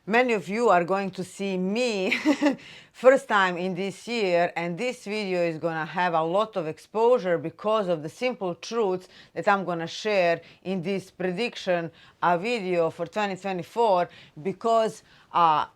many of you are going to see me first time in this year, and this video is going to have a lot of exposure because of the simple truths that I'm going to share in this prediction video for 2024. Because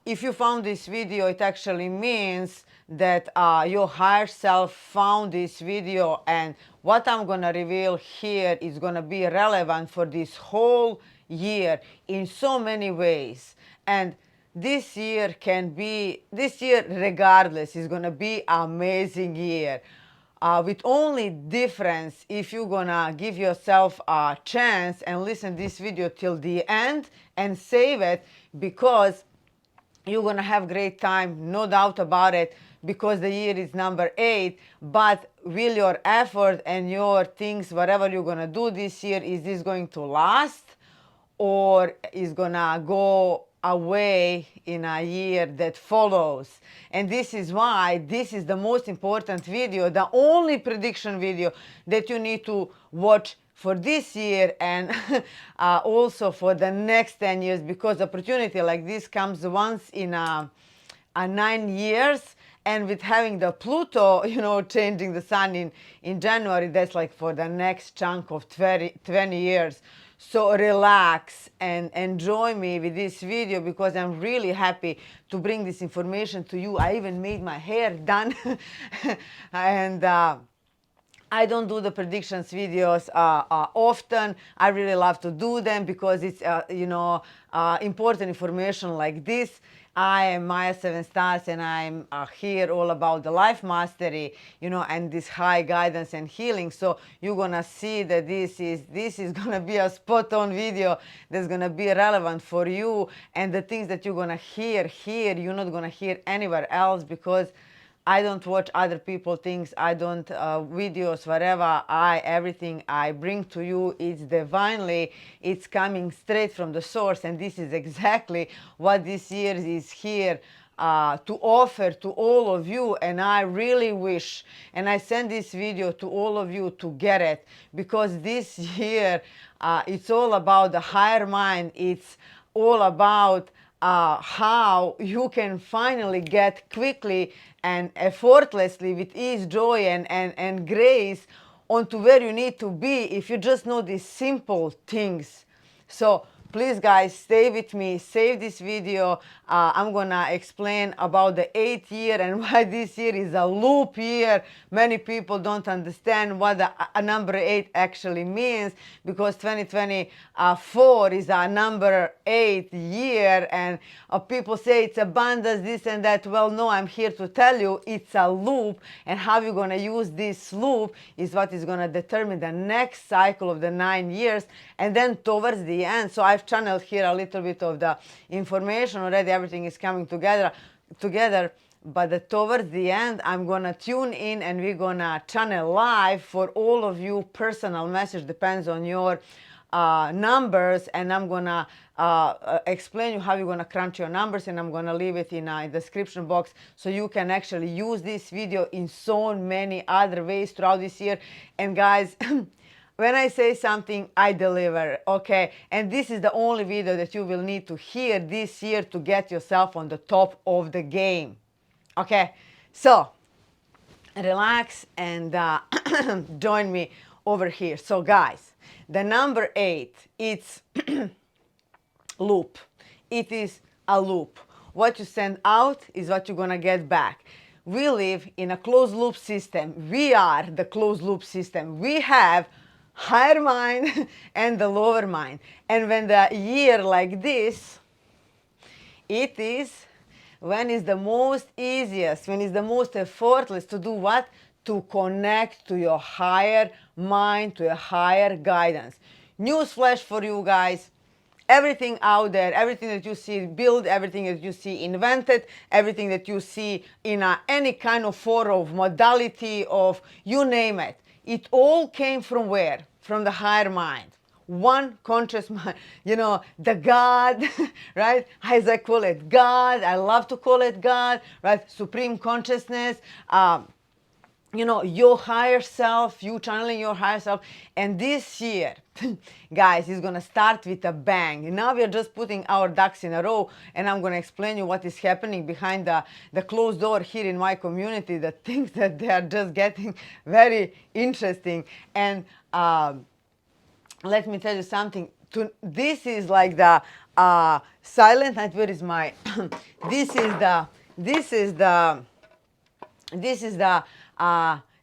if you found this video, it actually means that your higher self found this video, and what I'm going to reveal here is going to be relevant for this whole year in so many ways. And this year regardless is going to be amazing year. With only difference, if you're gonna give yourself a chance and listen this video till the end and save it, because you're gonna have great time, no doubt about it, because the year is number 8. But will your effort and your things, whatever you're gonna do this year, is this going to last, or is gonna go away in a year that follows? And this is why this is the most important video, the only prediction video that you need to watch for this year, and also for the next 10 years, because opportunity like this comes once in a 9 years. And with having the Pluto, changing the sun in January, that's like for the next chunk of 20 years. So relax and enjoy me with this video, because I'm really happy to bring this information to you. I even made my hair done. And I don't do the predictions videos often. I really love to do them because it's important information like this. I am Maya 7 Stars, and I'm here all about the life mastery, and this high guidance and healing. So you're gonna see that this is gonna be a spot on video that's gonna be relevant for you, and the things that you're gonna hear here, you're not gonna hear anywhere else, because I don't watch other people things. I don't videos, whatever. Everything I bring to you is divinely. It's coming straight from the source, and this is exactly what this year is here to offer to all of you. And I really wish, and I send this video to all of you to get it, because this year it's all about the higher mind. It's all about how you can finally get quickly and effortlessly, with ease, joy, and grace, onto where you need to be if you just know these simple things. So please, guys, stay with me, save this video. I'm gonna explain about the 8th year and why this year is a loop year. Many people don't understand what the number 8 actually means, because 2024 is a number 8 year, and people say it's abundance, this and that. Well, no, I'm here to tell you it's a loop, and how you're gonna use this loop is what is gonna determine the next cycle of the 9 years, and then towards the end. So I've channeled here a little bit of the information already. Everything is coming together, but towards the end, I'm gonna tune in, and we're gonna channel live for all of you. Personal message depends on your numbers, and I'm gonna explain you how you're gonna crunch your numbers, and I'm gonna leave it in a description box, so you can actually use this video in so many other ways throughout this year. And guys, when I say something, I deliver, okay? And this is the only video that you will need to hear this year to get yourself on the top of the game, okay? So relax and join me over here. So guys, the number 8, it's loop. It is a loop. What you send out is what you're gonna get back. We live in a closed loop system. We are the closed loop system. We have higher mind and the lower mind. And when the year like this, it is when it's the most easiest, when it's the most effortless to do what? To connect to your higher mind, to your higher guidance. Newsflash for you guys. Everything out there, everything that you see built, everything that you see invented, everything that you see in any kind of form of modality of, you name it, it all came from where? From the higher mind. One conscious mind, the God, right? As I call it, God. I love to call it God, right? Supreme consciousness. you know, your higher self, you channeling your higher self. And this year, guys, is going to start with a bang. Now we are just putting our ducks in a row, and I'm going to explain you what is happening behind the closed door here in my community, the things that they are just getting very interesting. And let me tell you something. This is like the silent night. Where is my this is the this is the this is the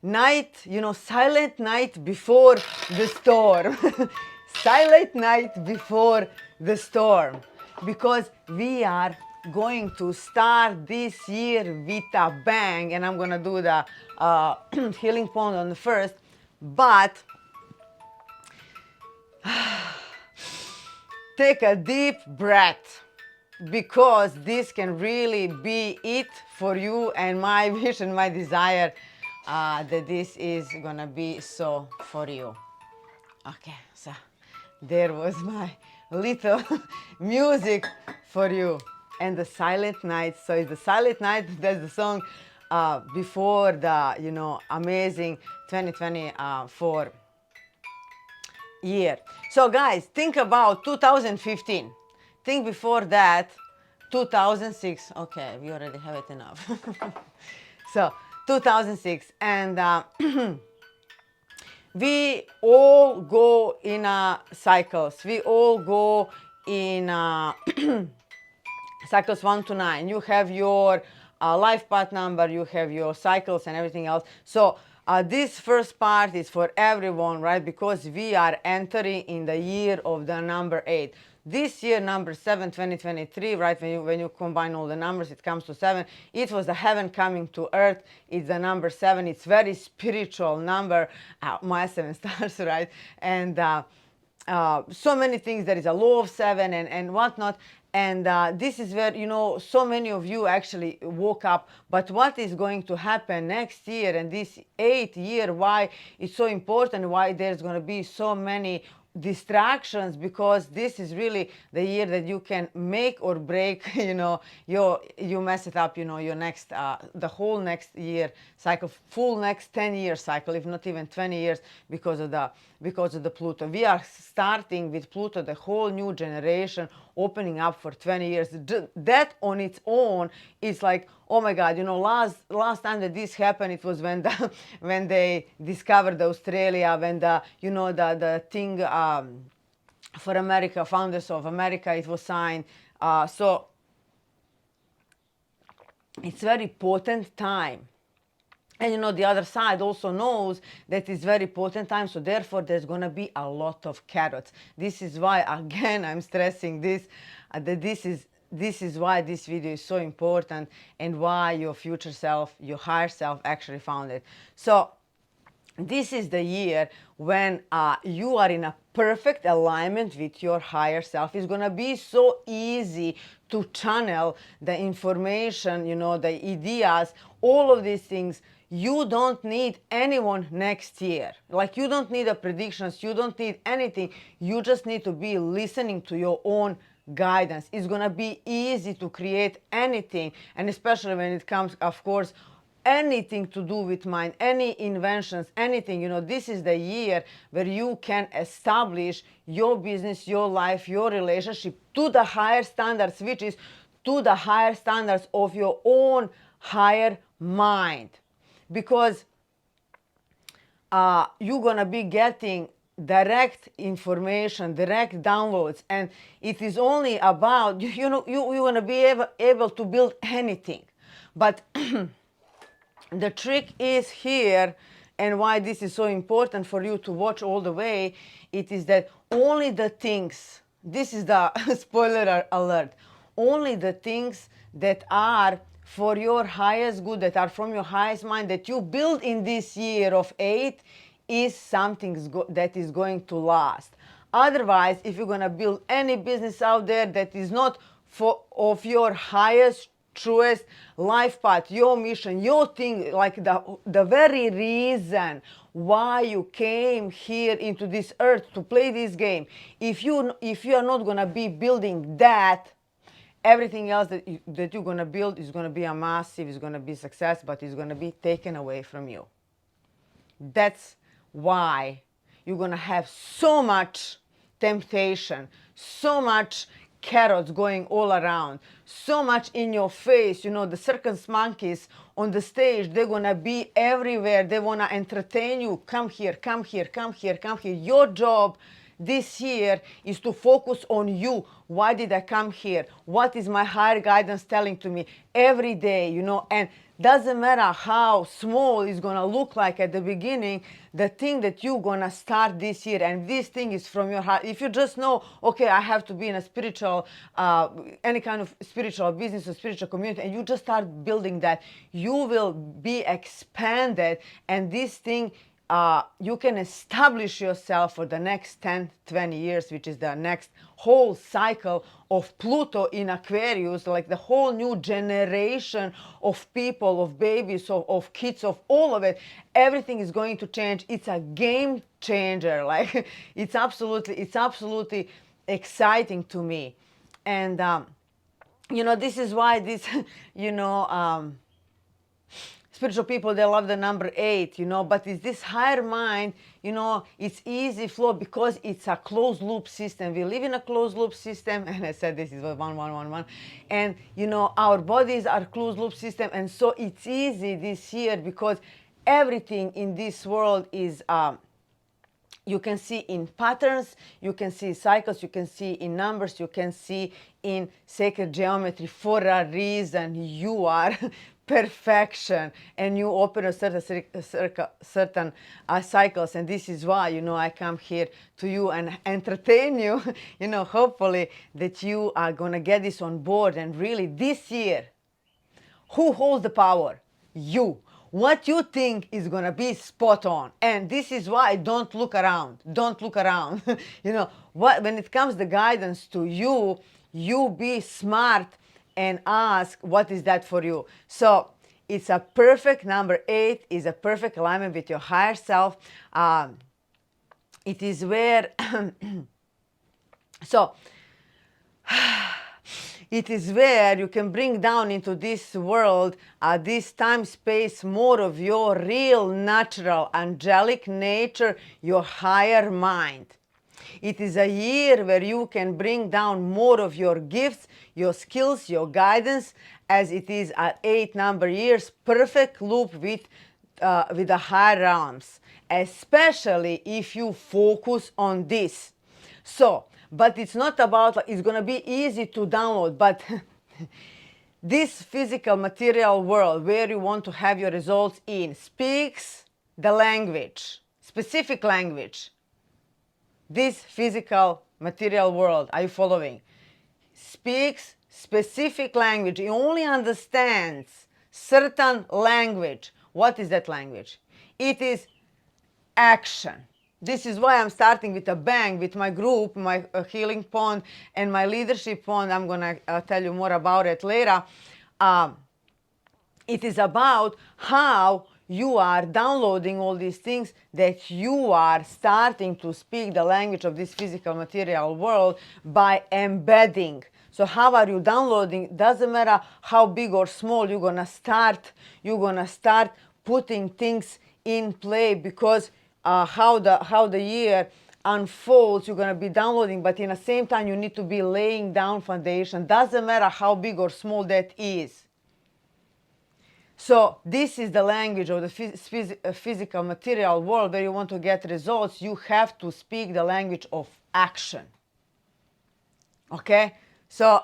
night, you know, silent night before the storm. Silent night before the storm. Because we are going to start this year with a bang, and I'm going to do the healing point on the first. But take a deep breath, because this can really be it for you, and my wish and my desire that this is gonna be so for you. Okay, so there was my little music for you. And the silent night. So it's the silent night. That's the song before the, you know, amazing 2024 year. So guys, think about 2015. Think before that, 2006. Okay, we already have it enough. So 2006, and we all go in cycles. We all go in cycles 1 to 9. You have your life path number, you have your cycles and everything else. So this first part is for everyone, right? Because we are entering in the year of the number 8. This year, number 7, 2023, right? When you combine all the numbers, it comes to 7. It was the heaven coming to earth. It's the number 7. It's very spiritual number. My 7 stars, right? And so many things. There is a law of 7 and whatnot. And this is where, you know, so many of you actually woke up. But what is going to happen next year and this 8th year, why it's so important, why there's going to be so many distractions, because this is really the year that you can make or break, you know, you mess it up, you know, your next the whole next year cycle, full next 10-year cycle, if not even 20 years, because of the Pluto. We are starting with Pluto, the whole new generation opening up for 20 years. That on its own is like, oh my God, you know, last time that this happened, it was when when they discovered Australia, when the thing for America, founders of America, it was signed. So it's very potent time. And you know, the other side also knows that it's very potent time, so therefore there's going to be a lot of carrots. This is why, again, I'm stressing this, that this is why this video is so important, and why your future self, your higher self, actually found it. So this is the year when you are in a perfect alignment with your higher self. It's going to be so easy to channel the information, you know, the ideas, all of these things. You don't need anyone next year. Like, you don't need a predictions. You don't need anything. You just need to be listening to your own guidance. It's going to be easy to create anything. And especially when it comes, of course, anything to do with mind, any inventions, anything, you know, this is the year where you can establish your business, your life, your relationship to the higher standards, which is to the higher standards of your own higher mind. Because you're going to be getting direct information, direct downloads, and it is only about, you know, you're going to be able to build anything. But the trick is here, and why this is so important for you to watch all the way, it is that only the things, this is the spoiler alert, only the things that are for your highest good, that are from your highest mind, that you build in this year of 8, is something that is going to last. Otherwise, if you're going to build any business out there that is not of your highest, truest life path, your mission, your thing, like the very reason why you came here into this earth to play this game, if you are not going to be building that, everything else that you're going to build is going to be a massive, is going to be success, but it's going to be taken away from you. That's why you're going to have so much temptation, so much carrots going all around, so much in your face. You know, the circus monkeys on the stage, they're going to be everywhere. They want to entertain you. Come here, come here, come here, come here. Your job this year is to focus on you. Why did I come here? What is my higher guidance telling to me every day, you know? And doesn't matter how small it's gonna look like at the beginning, the thing that you're gonna start this year, and this thing is from your heart. If you just know, okay, I have to be in a spiritual, any kind of spiritual business or spiritual community, and you just start building that, you will be expanded, and this thing, you can establish yourself for the next 10, 20 years, which is the next whole cycle of Pluto in Aquarius, like the whole new generation of people, of babies, of kids, of all of it. Everything is going to change. It's a game changer. Like it's absolutely exciting to me. And, you know, this is why this, you know, spiritual people, they love the number 8, you know, but it's this higher mind, you know, it's easy flow because it's a closed loop system. We live in a closed loop system, and I said this is 1111, and you know, our bodies are closed loop system, and so it's easy this year because everything in this world is you can see in patterns, you can see cycles, you can see in numbers, you can see in sacred geometry. For a reason, you are perfection, and you open a certain cycles, and this is why, you know, I come here to you and entertain you, you know, hopefully that you are gonna get this on board. And really this year, who holds the power? You. What you think is gonna be spot on. And this is why don't look around. Don't look around. You know, when it comes the guidance to you, you be smart and ask what is that for you. So it's a perfect number 8 is a perfect alignment with your higher self. It is where so it is where you can bring down into this world, this time space, more of your real natural angelic nature, your higher mind. It is a year where you can bring down more of your gifts, your skills, your guidance, as it is at 8 number years, perfect loop with the higher realms, especially if you focus on this. So, but it's not about, it's going to be easy to download, but this physical material world where you want to have your results in speaks the language, specific language. This physical material world, are you following? Speaks specific language. It only understands certain language. What is that language? It is action. This is why I'm starting with a bang with my group, my healing pond and my leadership pond. I'm going to tell you more about it later. It is about how you are downloading all these things, that you are starting to speak the language of this physical material world by embedding. So how are you downloading? Doesn't matter how big or small, you're gonna start putting things in play, because how the year unfolds, you're gonna be downloading, but in the same time you need to be laying down foundation. Doesn't matter how big or small that is. So this is the language of the physical material world where you want to get results. You have to speak the language of action. Okay? So,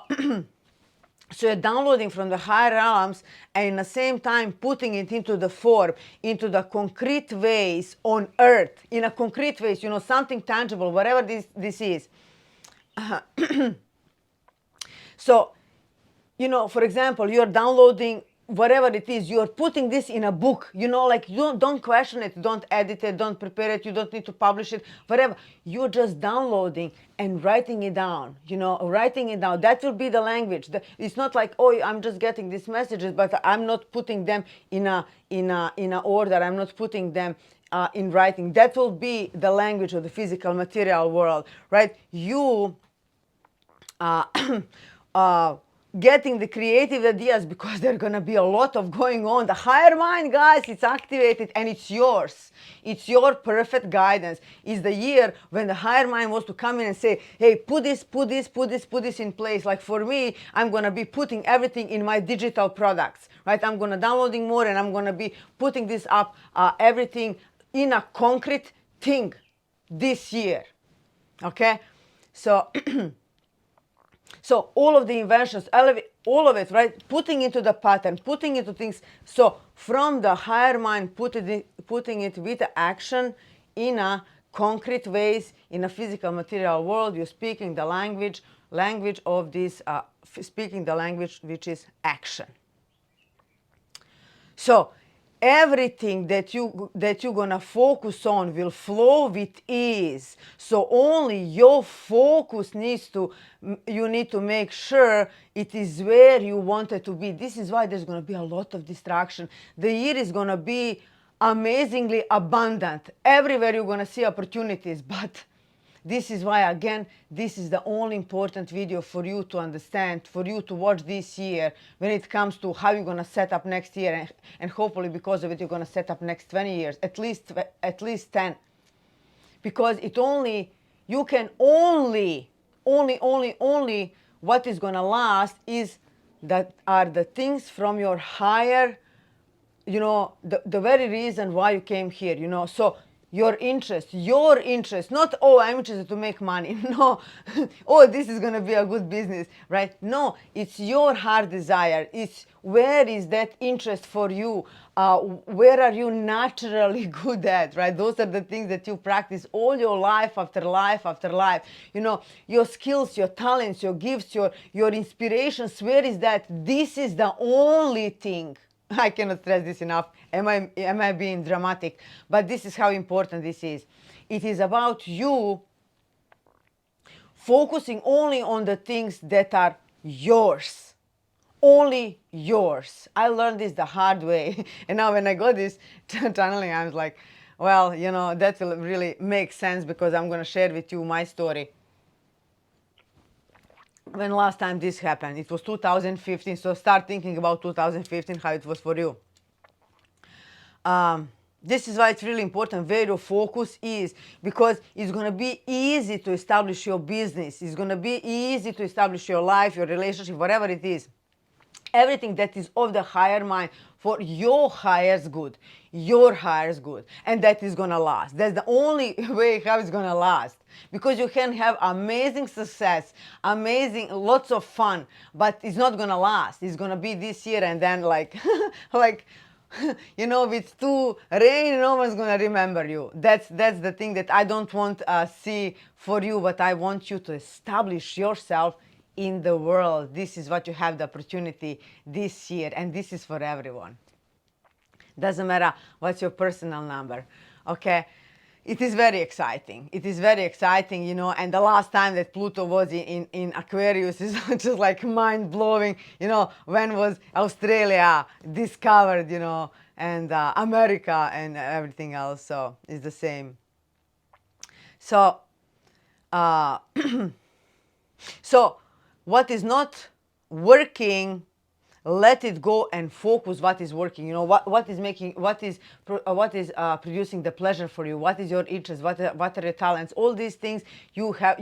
so you're downloading from the higher realms and in the same time putting it into the form, into the concrete ways on earth, in a concrete ways, you know, something tangible, whatever this is. So, you know, for example, you're downloading whatever it is, you're putting this in a book, you know, like you don't question it, don't edit it, don't prepare it, you don't need to publish it, whatever. You're just downloading and writing it down, you know, writing it down. That will be the language. It's not like, oh, I'm just getting these messages, but I'm not putting them in a order. I'm not putting them in writing. That will be the language of the physical material world, right? You getting the creative ideas, because there's going to be a lot of going on. The higher mind, guys, it's activated and it's yours. It's your perfect guidance. It's the year when the higher mind wants to come in and say, hey, put this in place. Like for me, I'm going to be putting everything in my digital products, right? I'm going to downloading more, and I'm going to be putting this up, everything in a concrete thing this year. Okay? So so all of the inventions, all of it, right? Putting into the pattern, putting into things. So from the higher mind, putting it with action in a concrete ways, in a physical material world. You're speaking the language of this, speaking the language which is action. So everything that you're gonna focus on will flow with ease. So only your focus you need to make sure it is where you want it to be. This is why there's gonna be a lot of distraction. The year is gonna be amazingly abundant. Everywhere you're gonna see opportunities, but this is why, again, this is the only important video for you to understand, for you to watch this year when it comes to how you're going to set up next year. And hopefully because of it, you're going to set up next 20 years, at least 10. Because you can only, what is going to last are the things from your higher, the very reason why you came here, So your interest, not, oh, I'm interested to make money. No, oh, this is going to be a good business, right? No, it's your heart desire. It's where is that interest for you? Where are you naturally good at, right? Those are the things that you practice all your life after life after life. Your skills, your talents, your gifts, your inspirations, where is that? This is the only thing. I cannot stress this enough. Am I being dramatic? But this is how important this is. It is about you focusing only on the things that are yours. Only yours. I learned this the hard way. And now when I got this channeling, I was like, well, that will really make sense, because I'm going to share with you my story. When last time this happened, it was 2015. So start thinking about 2015, how it was for you. This is why it's really important where your focus is, because it's going to be easy to establish your business. It's going to be easy to establish your life, your relationship, whatever it is. Everything that is of the higher mind for your highest good, and that is going to last. That's the only way how it's going to last, because you can have amazing success, lots of fun, but it's not going to last. It's going to be this year, and then like with two rain, no one's going to remember you. That's the thing that I don't want to see for you, but I want you to establish yourself in the world. This is what you have the opportunity this year, and this is for everyone. Doesn't matter what's your personal number, okay? It is very exciting. And the last time that Pluto was in Aquarius is just like mind-blowing, when was Australia discovered, and America and everything else, so it's the same. So, so what is not working, let it go and focus what is working. What is producing the pleasure for you, what is your interest, what are your talents, all these things you have,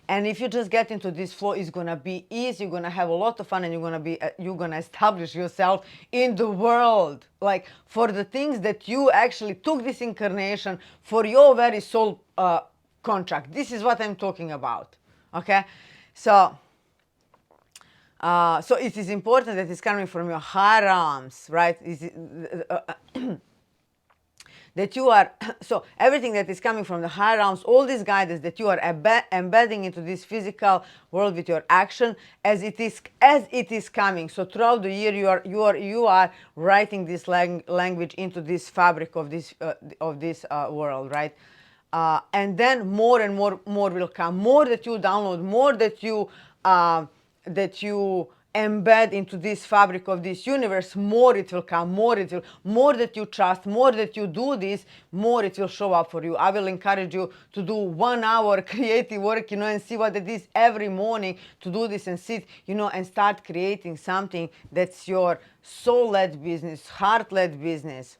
and if you just get into this flow, it's going to be easy. You're going to have a lot of fun, and you're going to establish yourself in the world, like for the things that you actually took this incarnation for, your very soul contract. This is what I'm talking about, okay? So it is important that it's coming from your higher realms, right? That you are, so everything that is coming from the higher realms, all these guidance that you are embedding into this physical world with your action, as it is coming. So throughout the year, you are writing this language into this fabric of this world, right? And then more and more will come. More that you download, more that you embed into this fabric of this universe, more it will come, more that you trust, more that you do this, more it will show up for you. I will encourage you to do 1 hour creative work, and see what it is every morning, to do this and sit, and start creating something that's your soul-led business, heart-led business.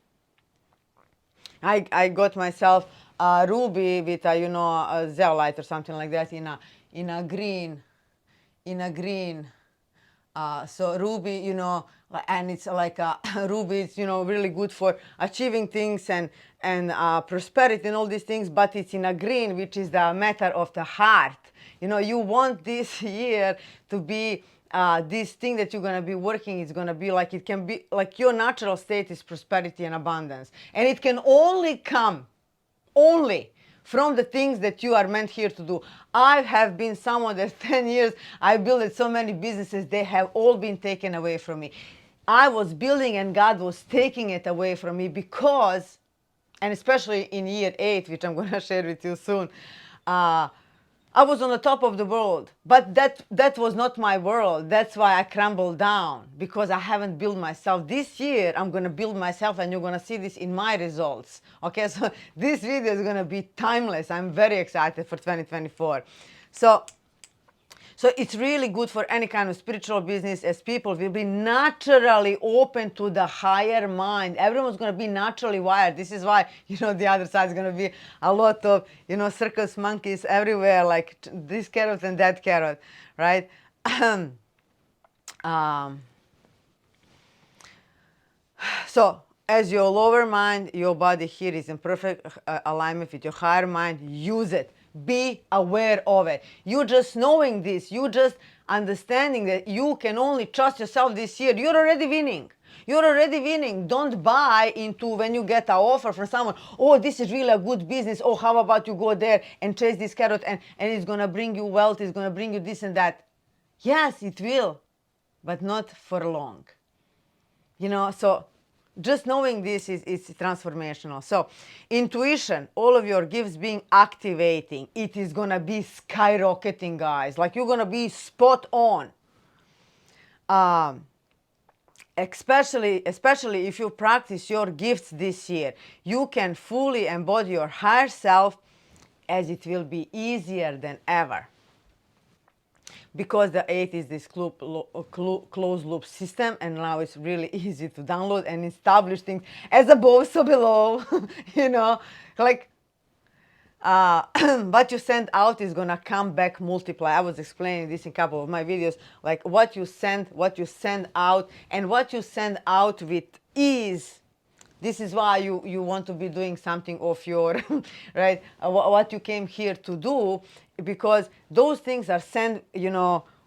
I got myself a ruby with a a zeolite or something like that in a green. So ruby, and it's like a ruby. It's really good for achieving things and prosperity and all these things. But it's in a green, which is the matter of the heart. You want this year to be. This thing that you're going to be working is going to be like, it can be like your natural state is prosperity and abundance. And it can only come from the things that you are meant here to do. I have been someone that 10 years, I built so many businesses, they have all been taken away from me. I was building and God was taking it away from me because, and especially in year 8, which I'm going to share with you soon, I was on the top of the world, but that was not my world. That's why I crumbled down, because I haven't built myself. This year, I'm going to build myself, and you're going to see this in my results. Okay, so this video is going to be timeless. I'm very excited for 2024. So it's really good for any kind of spiritual business, as people will be naturally open to the higher mind. Everyone's going to be naturally wired. This is why, the other side is going to be a lot of, circus monkeys everywhere, like this carrot and that carrot, right? So as your lower mind, your body here is in perfect alignment with your higher mind. Use it. Be aware of it. You just knowing this, you just understanding that you can only trust yourself this year. You're already winning. You're already winning. Don't buy into when you get an offer from someone. Oh, this is really a good business. Oh, how about you go there and chase this carrot and it's going to bring you wealth. It's going to bring you this and that. Yes, it will, but not for long. So just knowing this is transformational. So intuition, all of your gifts being activating, it is going to be skyrocketing, guys. Like, you're going to be spot on. Especially if you practice your gifts this year, you can fully embody your higher self, as it will be easier than ever. Because the 8 is this closed loop system, and now it's really easy to download and establish things as above, so below. Like what you send out is gonna come back multiply. I was explaining this in a couple of my videos, like what you send out, and what you send out with ease. This is why you want to be doing something of your, right, what you came here to do, because those things are sent,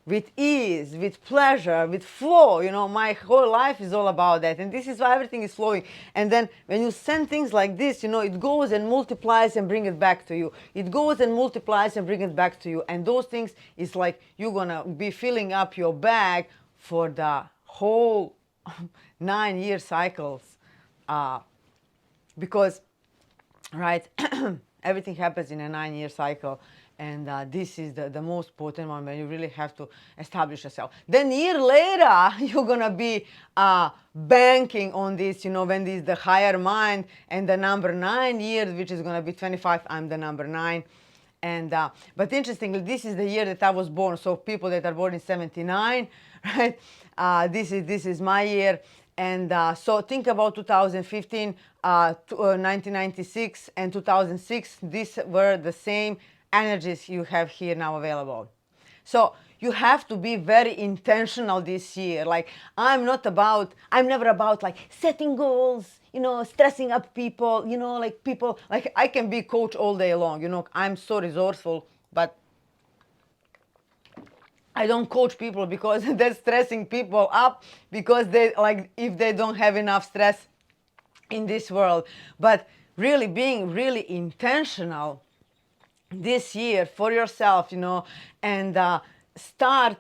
with ease, with pleasure, with flow. My whole life is all about that. And this is why everything is flowing. And then when you send things like this, it goes and multiplies and bring it back to you. It goes and multiplies and bring it back to you. And those things is like you're going to be filling up your bag for the whole 9-year cycles. Because, right, everything happens in a 9-year cycle, and this is the most potent one, when you really have to establish yourself. Then year later, you're gonna be banking on this, when this is the higher mind, and the number 9 years, which is gonna be 25. I'm the number 9. And but interestingly, this is the year that I was born. So people that are born in 79, right? This is my year. And so think about 2015, 1996, and 2006. These were the same energies you have here now available. So you have to be very intentional this year. Like, I'm never about like setting goals, stressing up people, like people, like I can be coach all day long, I'm so resourceful, but I don't coach people because they're stressing people up, because they, like, if they don't have enough stress in this world. But really being really intentional this year for yourself, and start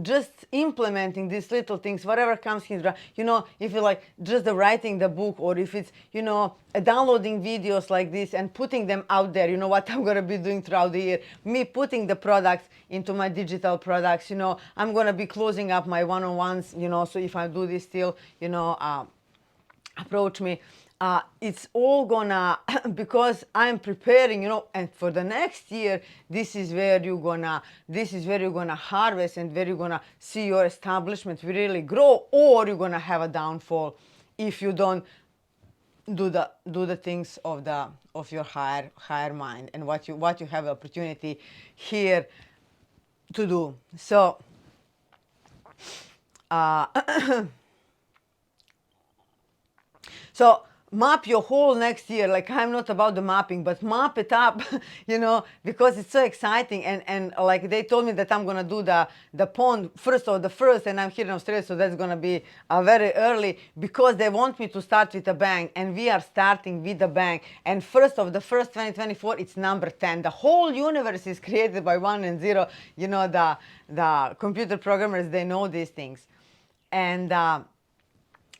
just implementing these little things, whatever comes here, you know, if you like just the writing the book, or if it's, you know, downloading videos like this and putting them out there, you know, what I'm going to be doing throughout the year, me putting the products into my digital products, you know, I'm going to be closing up my one-on-ones, you know, so if I do this still, you know, approach me. It's all gonna because I'm preparing, you know, and for the next year, this is where you're gonna harvest and where you're gonna see your establishment really grow, or you're gonna have a downfall if you don't do the things of your higher mind and what you have opportunity here to do. So so map your whole next year. Like, I'm not about the mapping, but map it up, you know, because it's so exciting. And like they told me that I'm gonna do the pond first of the first, and I'm here in Australia, so that's gonna be very early, because they want me to start with a bang, and we are starting with a bang. And first of the first 2024, it's number 10. The whole universe is created by 1 and 0. You know, the computer programmers, they know these things. And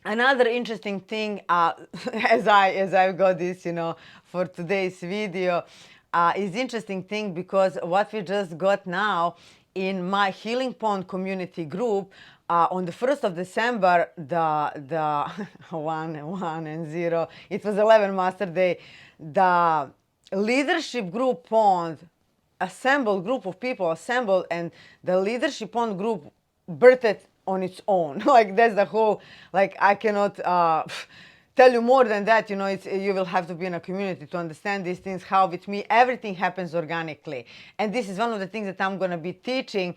another interesting thing, as I got this, you know, for today's video, is interesting thing, because what we just got now in my Healing Pond community group, on the 1st of December, the 1 and 0, it was 11 Master Day, the leadership group Pond assembled, group of people assembled, and the leadership Pond group birthed on its own. Like, that's the whole, like, I cannot tell you more than that. You know, it's, you will have to be in a community to understand these things, how with me everything happens organically. And this is one of the things that I'm going to be teaching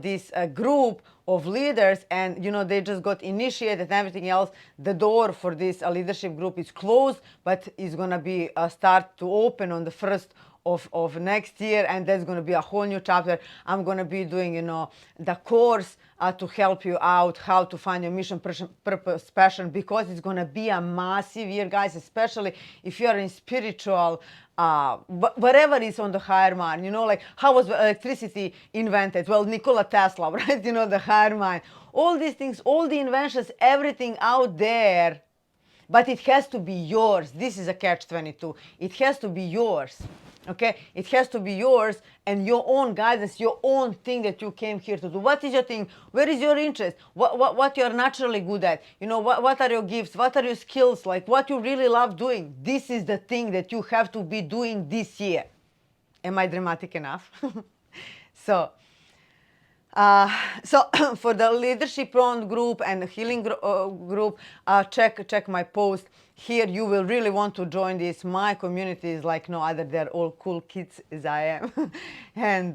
this group of leaders. And you know, they just got initiated and everything else. The door for this leadership group is closed, but it's going to be start to open on the 1st of next year, and that's going to be a whole new chapter. I'm going to be doing, you know, the course to help you out how to find your mission, purpose, passion, because it's going to be a massive year, guys, especially if you are in spiritual, whatever is on the higher mind. You know, like, how was electricity invented? Well, Nikola Tesla, right? You know, the higher mind, all these things, all the inventions, everything out there. But it has to be yours. This is a catch-22. It has to be yours. Okay? It has to be yours and your own guidance, your own thing that you came here to do. What is your thing? Where is your interest? What you are naturally good at? You know, what are your gifts? What are your skills? Like, what you really love doing? This is the thing that you have to be doing this year. Am I dramatic enough? So for the leadership round group and healing group, check my post here. You will really want to join this. My community is like no other. They're all cool kids as I am. And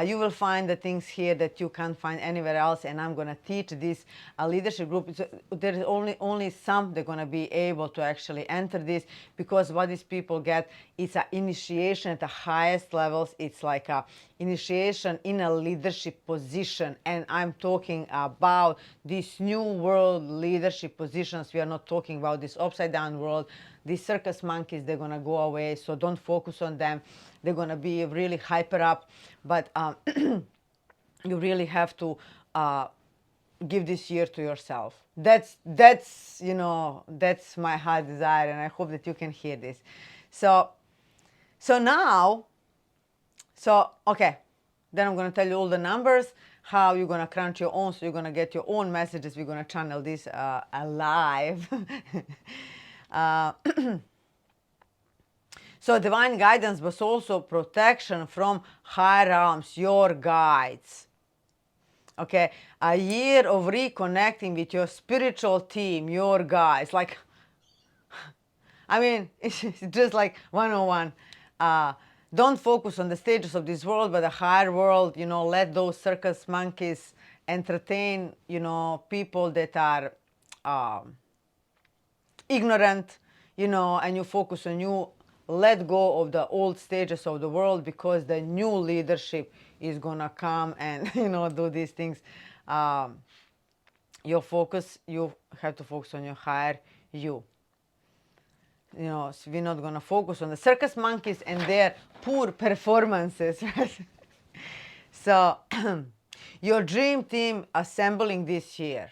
you will find the things here that you can't find anywhere else. And I'm going to teach this leadership group. There is only some they're going to be able to actually enter this, because what these people get, it's an initiation at the highest levels. It's like a initiation in a leadership position. And I'm talking about these new world leadership positions. We are not talking about this upside down world. These circus monkeys, they're going to go away. So don't focus on them. They're going to be really hyper up. But you really have to give this year to yourself. That's you know, that's my heart desire, and I hope that you can hear this. So now, okay, then I'm going to tell you all the numbers, how you're going to crunch your own, so you're going to get your own messages. We're going to channel this live. So divine guidance, but also protection from higher realms, your guides. Okay, a year of reconnecting with your spiritual team, your guides. Like, I mean, it's just like 101. Don't focus on the stages of this world, but the higher world. You know, let those circus monkeys entertain, you know, people that are ignorant, you know, and you focus on you. Let go of the old stages of the world, because the new leadership is gonna come and, you know, do these things. You have to focus on your higher you. You know, so we're not gonna focus on the circus monkeys and their poor performances. So Your dream team assembling this year.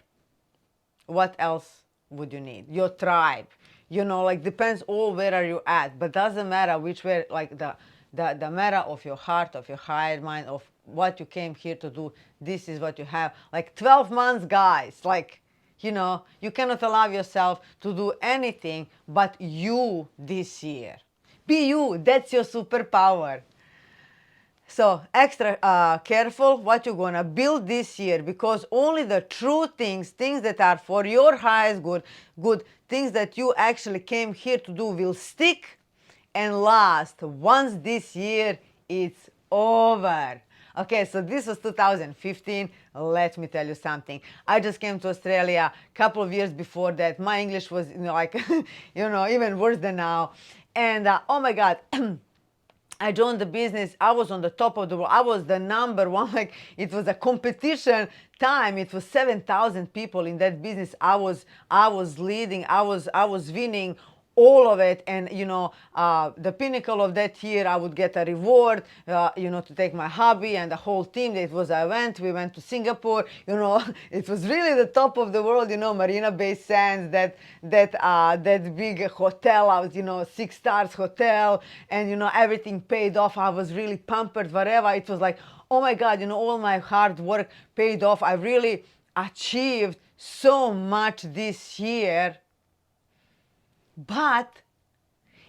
What else would you need? Your tribe. Like depends all where are you at, but doesn't matter which way, like the matter of your heart, of your higher mind, of what you came here to do. This is what you have. Like 12 months, guys. Like, you cannot allow yourself to do anything but you this year. Be you. That's your superpower. So extra careful what you're gonna build this year, because only the true things that are for your highest good things that you actually came here to do will stick and last once this year is over. Okay, so this was 2015. Let me tell you something. I just came to Australia a couple of years before that. My English was, like, even worse than now. And oh my God. I joined the business. I was on the top of the world. I was the number one. Like, it was a competition time. It was 7,000 people in that business. I was leading. I was winning all of it. And the pinnacle of that year, I would get a reward. To take my hobby and the whole team. It was an event. We went to Singapore. It was really the top of the world. Marina Bay Sands. That big hotel. I was 6 stars hotel, and everything paid off. I was really pampered. Whatever. It was like, oh my God. All my hard work paid off. I really achieved so much this year. But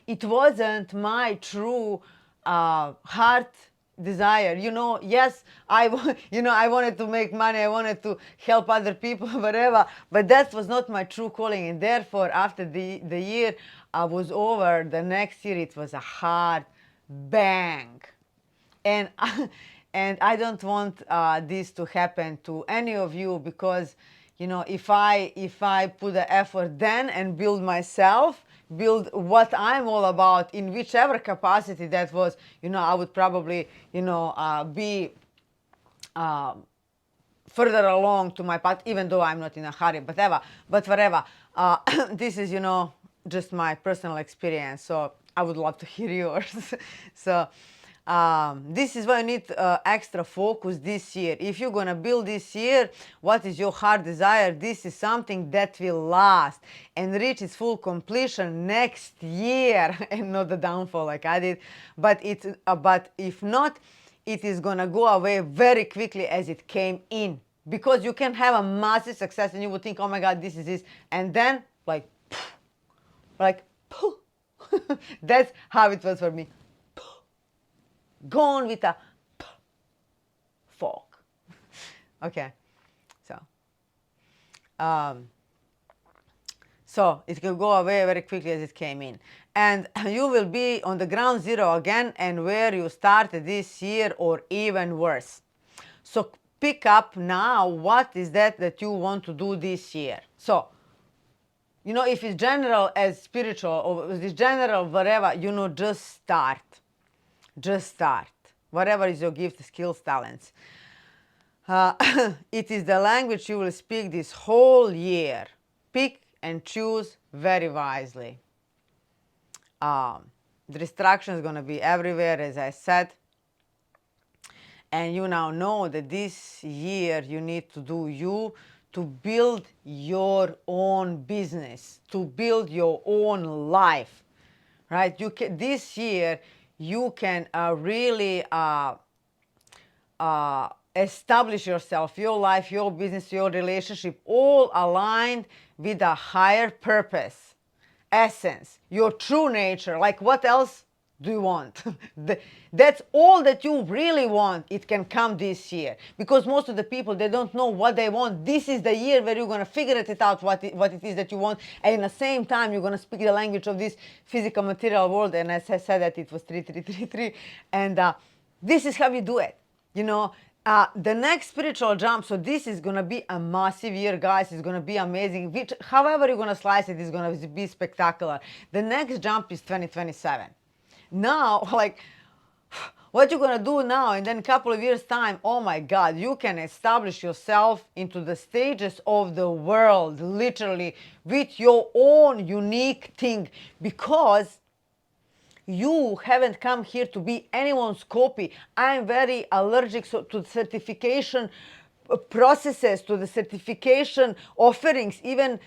it wasn't my true heart desire. Yes, I wanted to make money. I wanted to help other people, whatever. But that was not my true calling. And therefore, after the year was over, the next year it was a hard bang. And and I don't want this to happen to any of you, because if I put the effort then and build myself, build what I'm all about in whichever capacity that was, I would probably be further along to my path, even though I'm not in a hurry, but whatever. This is just my personal experience, so I would love to hear yours. So this is why you need extra focus this year. If you're gonna build this year, what is your heart desire? This is something that will last and reach its full completion next year, and not the downfall like I did. But if not, it is gonna go away very quickly as it came in, because you can have a massive success and you would think, oh my God, this is this, and then like poof. That's how it was for me. Gone with a fork. Okay, so it can go away very quickly as it came in, and you will be on the ground zero again, and where you started this year, or even worse. So pick up now what is that you want to do this year. So if it's general as spiritual, or it's general whatever, just start. Just start. Whatever is your gift, skills, talents. It is the language you will speak this whole year. Pick and choose very wisely. The distraction is going to be everywhere, as I said. And you now know that this year you need to do you, to build your own business, to build your own life, right? This year, you can really establish yourself, your life, your business, your relationship, all aligned with a higher purpose, essence, your true nature. Like, what else do you want? That's all that you really want. It can come this year, because most of the people, they don't know what they want. This is the year where you're going to figure it out, what it is that you want, and at the same time you're going to speak the language of this physical material world. And as I said, that it was 3333, and this is how you do it. The next spiritual jump, so this is going to be a massive year, guys. It's going to be amazing. However you're going to slice it, is going to be spectacular. The next jump is 2027. Now, like, what you're going to do now, and then a couple of years' time, oh my God, you can establish yourself into the stages of the world, literally, with your own unique thing. Because You haven't come here to be anyone's copy. I'm very allergic to certification processes, to the certification offerings. Even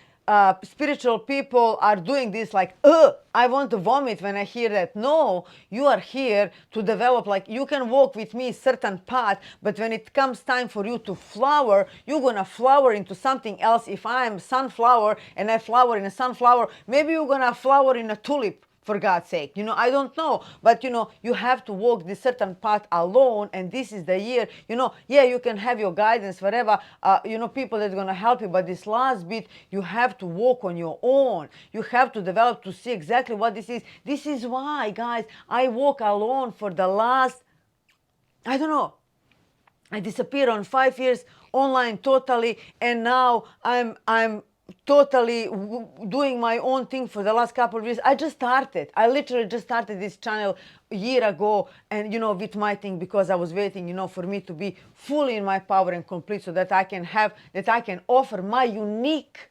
spiritual people are doing this, like, I want to vomit when I hear that. No, you are here to develop, like, you can walk with me certain path, but when it comes time for you to flower, you're gonna flower into something else. If I'm sunflower and I flower in a sunflower, maybe you're gonna flower in a tulip, for God's sake. I don't know, but you have to walk this certain path alone, and this is the year. Yeah, you can have your guidance, whatever, people that's gonna help you, but this last bit, you have to walk on your own. You have to develop to see exactly what this is. This is why, guys, I walk alone for the last, I don't know, I disappeared on 5 years online totally, and now I'm totally doing my own thing for the last couple of years. I literally just started this channel a year ago, and with my thing, because I was waiting for me to be fully in my power and complete, so that I can offer my unique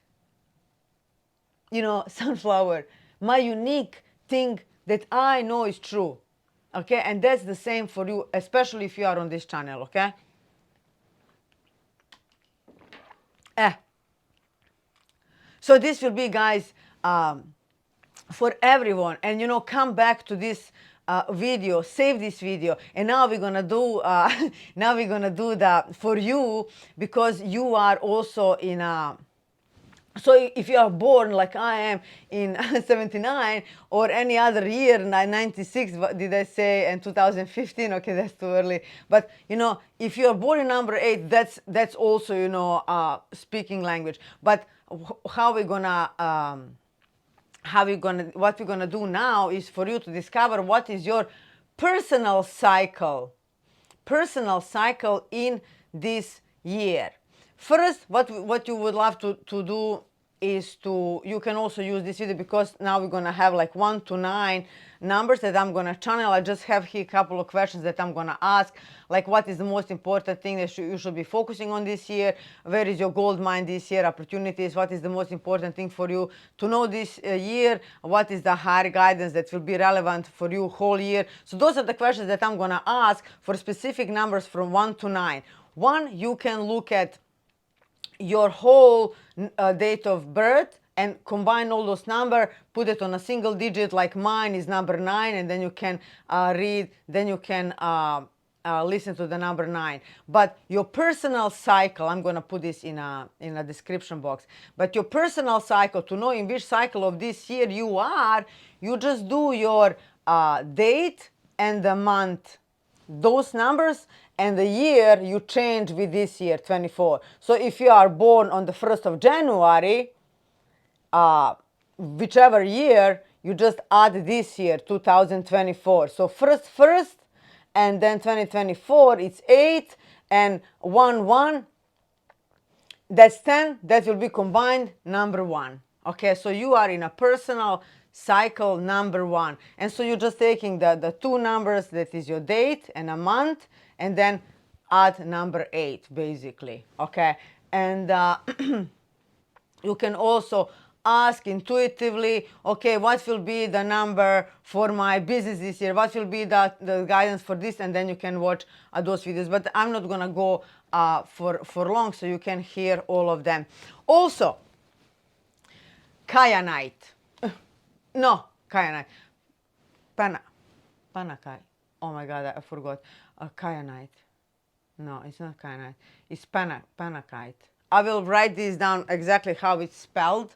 sunflower, my unique thing that I know is true. Okay, and that's the same for you, especially if you are on this channel. Okay. So this will be, guys, for everyone. And come back to this video, save this video, and now we're gonna do the for you, because you are also in a. So if you are born like I am in 79 or any other year, 96, what did I say, and 2015, okay, that's too early. But, if you are born in number 8, that's also, speaking language. But what we're gonna do now is for you to discover what is your personal cycle in this year. First, what you would love to do is you can also use this video, because now we're going to have like 1 to 9 numbers that I'm going to channel. I just have here a couple of questions that I'm going to ask, like, what is the most important thing that you should be focusing on this year? Where is your gold mine this year? Opportunities. What is the most important thing for you to know this year? What is the higher guidance that will be relevant for you whole year? So those are the questions that I'm going to ask for specific numbers from 1 to 9. 1, you can look at your whole date of birth and combine all those numbers, put it on a single digit, like mine is number 9, and then you can listen to the number 9. But your personal cycle, I'm going to put this in a description box, but your personal cycle, to know in which cycle of this year you are, you just do your date and the month, those numbers, and the year you change with this year, 24. So if you are born on the 1st of January, whichever year, you just add this year, 2024. So first, and then 2024, it's 8, and 1, that's 10. That will be combined number 1. Okay, so you are in a personal cycle number 1. And so you're just taking the 2 numbers, that is your date and a month, and then add number 8, basically. Okay, and you can also ask intuitively, okay, what will be the number for my business this year? What will be the guidance for this? And then you can watch those videos. But I'm not going to go for long, so you can hear all of them. Also, kyanite. No, kyanite. Panakite. Oh my God, I forgot. Kyanite. No, it's not kyanite. It's panakite. I will write this down exactly how it's spelled.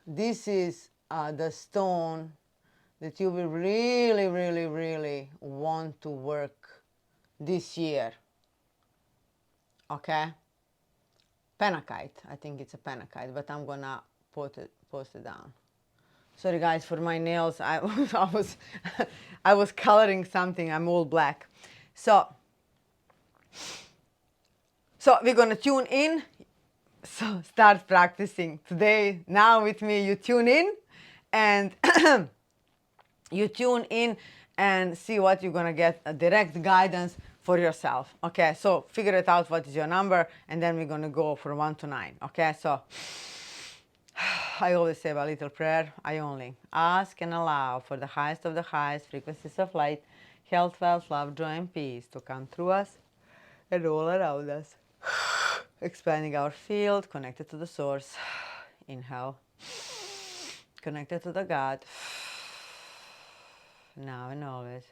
This is the stone that you will really, really, really want to work this year. Okay? Penakite. I think it's a penakite, but I'm gonna post it down. Sorry guys for my nails. I was coloring something. I'm all black. So we're gonna tune in. So start practicing today. Now with me, you tune in, and you tune in and see what you're gonna get, a direct guidance for yourself. Okay, so figure it out what is your number, and then we're gonna go from 1 to 9. Okay, so I always say a little prayer. I only ask and allow for the highest of the highest frequencies of light, health, wealth, love, joy, and peace to come through us and all around us. Expanding our field, connected to the source. Inhale. Connected to the God. Now and always.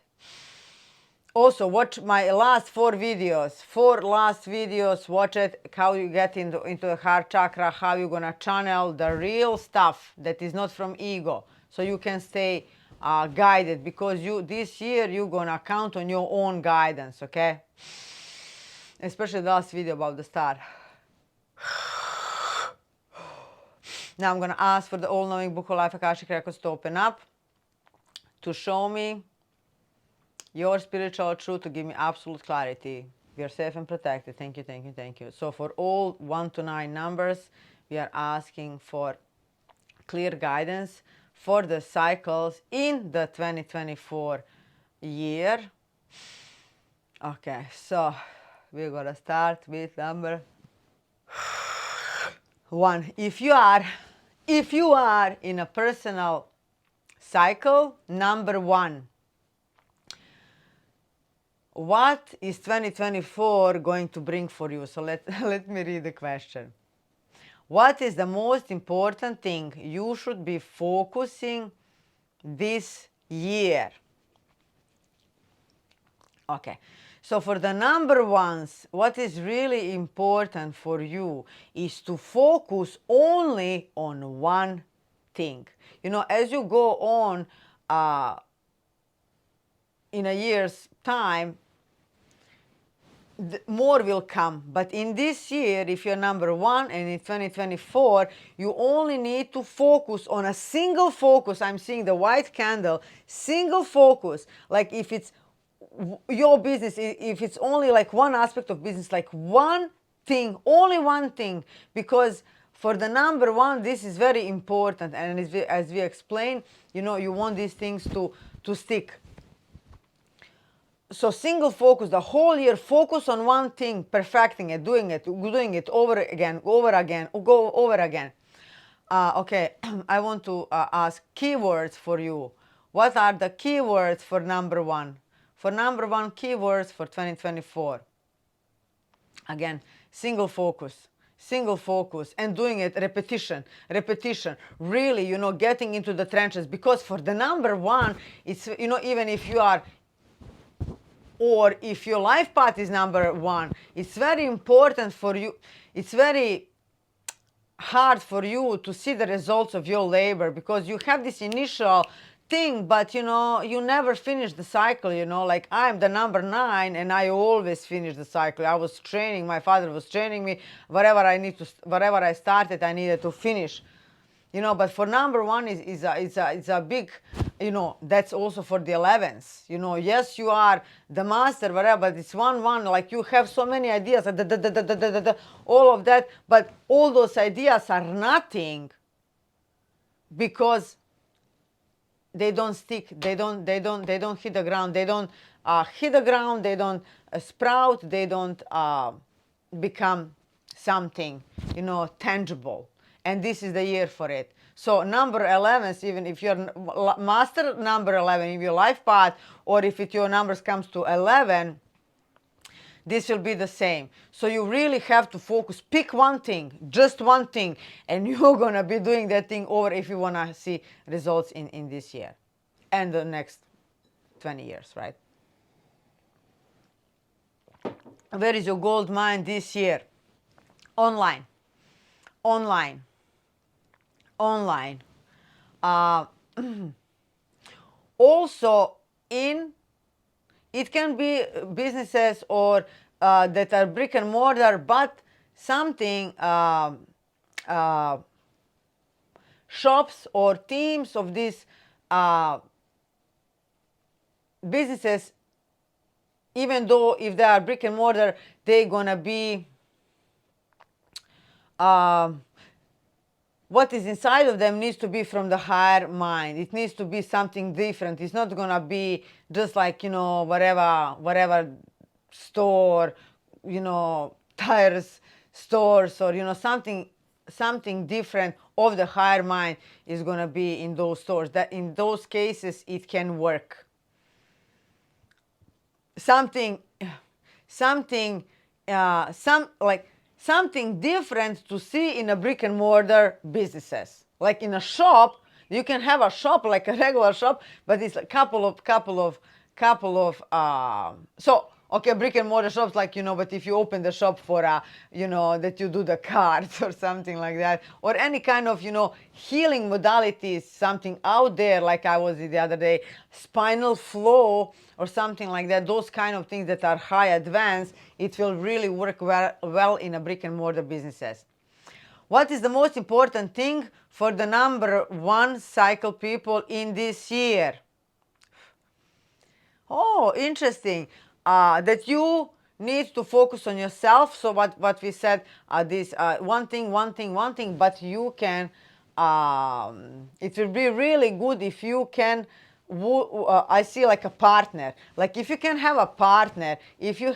Also, watch my last four last videos. Watch it, how you get into the heart chakra, how you're gonna channel the real stuff that is not from ego, so you can stay guided, because this year you're gonna count on your own guidance, okay? Especially the last video about the star. Now I'm gonna ask for the all-knowing book of life Akashic records to open up, to show me your spiritual truth, to give me absolute clarity. We are safe and protected. Thank you, thank you, thank you. So for all 1 to 9 numbers, we are asking for clear guidance for the cycles in the 2024 year. Okay, so we're gonna start with number 1. If you are in a personal cycle, number 1, what is 2024 going to bring for you? So let me read the question. What is the most important thing you should be focusing this year? Okay, so for the number ones, what is really important for you is to focus only on one thing. You know, as you go on in a year's time, more will come. But in this year, if you're number 1 and in 2024, you only need to focus on a single focus. I'm seeing the white candle, single focus. Like if it's your business, if it's only like one aspect of business, like one thing, only one thing, because for the number 1, this is very important. And as we explained, you know, you want these things to stick. So single focus, the whole year, focus on one thing, perfecting it, doing it over again. Okay, I want to ask keywords for you. What are the keywords for number 1? For number 1, keywords for 2024. Again, single focus, and doing it, repetition, really, you know, getting into the trenches. Because for the number 1, it's, you know, even if you are, or if your life path is number 1, it's very important for you. It's very hard for you to see the results of your labor, because you have this initial thing, but you know, you never finish the cycle. You know, like I'm the number 9 and I always finish the cycle. I was training, my father was training me, whatever I started, I needed to finish. You know, but for number 1 is a big, you know, that's also for the 11s. You know, yes, you are the master, whatever, but it's 1, like you have so many ideas, all of that, but all those ideas are nothing, because they don't stick, they don't hit the ground, they don't hit the ground, they don't sprout, they don't become something, you know, tangible. And this is the year for it. So number 11s, even if you're master number 11 in your life path, or if your numbers comes to 11, this will be the same. So you really have to focus, pick one thing, just one thing, and you're gonna be doing that thing over if you wanna see results in this year and the next 20 years, right? Where is your gold mine this year? Online. Also, it can be businesses or that are brick and mortar, but something shops or teams of these businesses, even though if they are brick and mortar, they're gonna be what is inside of them needs to be from the higher mind. It needs to be something different. It's not gonna be just like, you know, whatever store, you know, tires stores, or, you know, something something different of the higher mind is going to be in those stores. That in those cases it can work. Something different to see in a brick and mortar businesses. Like in a shop, you can have a shop like a regular shop, but it's a couple of so okay, brick and mortar shops, like, but if you open the shop for that you do the cards or something like that, or any kind of healing modalities, something out there, like I was the other day, spinal flow or something like that, those kind of things that are high advanced, it will really work well in a brick and mortar businesses. What is the most important thing for the number 1 cycle people in this year? Oh, interesting. That you need to focus on yourself. So what we said, this one thing, but you can, it will be really good if you can, I see like a partner. Like if you can have a partner, if you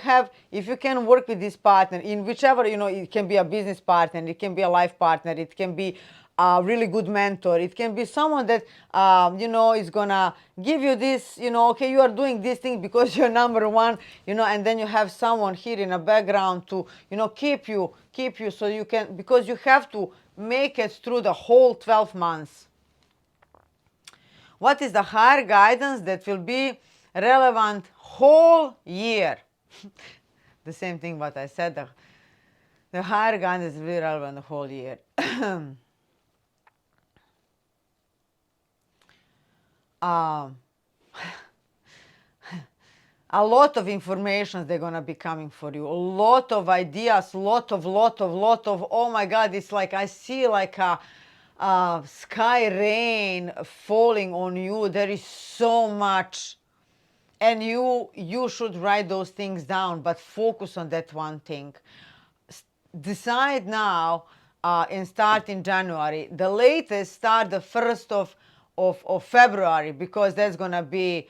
can work with this partner in whichever, it can be a business partner, it can be a life partner, it can be a really good mentor, it can be someone that is gonna give you this, okay, you are doing this thing because you're number 1, and then you have someone here in the background to keep you so you can, because you have to make it through the whole 12 months. What is the higher guidance that will be relevant whole year? The same thing what I said, the higher guidance will be relevant the whole year. A lot of information they're gonna be coming for you, a lot of ideas, lot of, oh my God, it's like I see like a sky rain falling on you. There is so much, and you should write those things down, but focus on that one thing. Decide now and start in January. The latest, start the 1st of February, because that's gonna be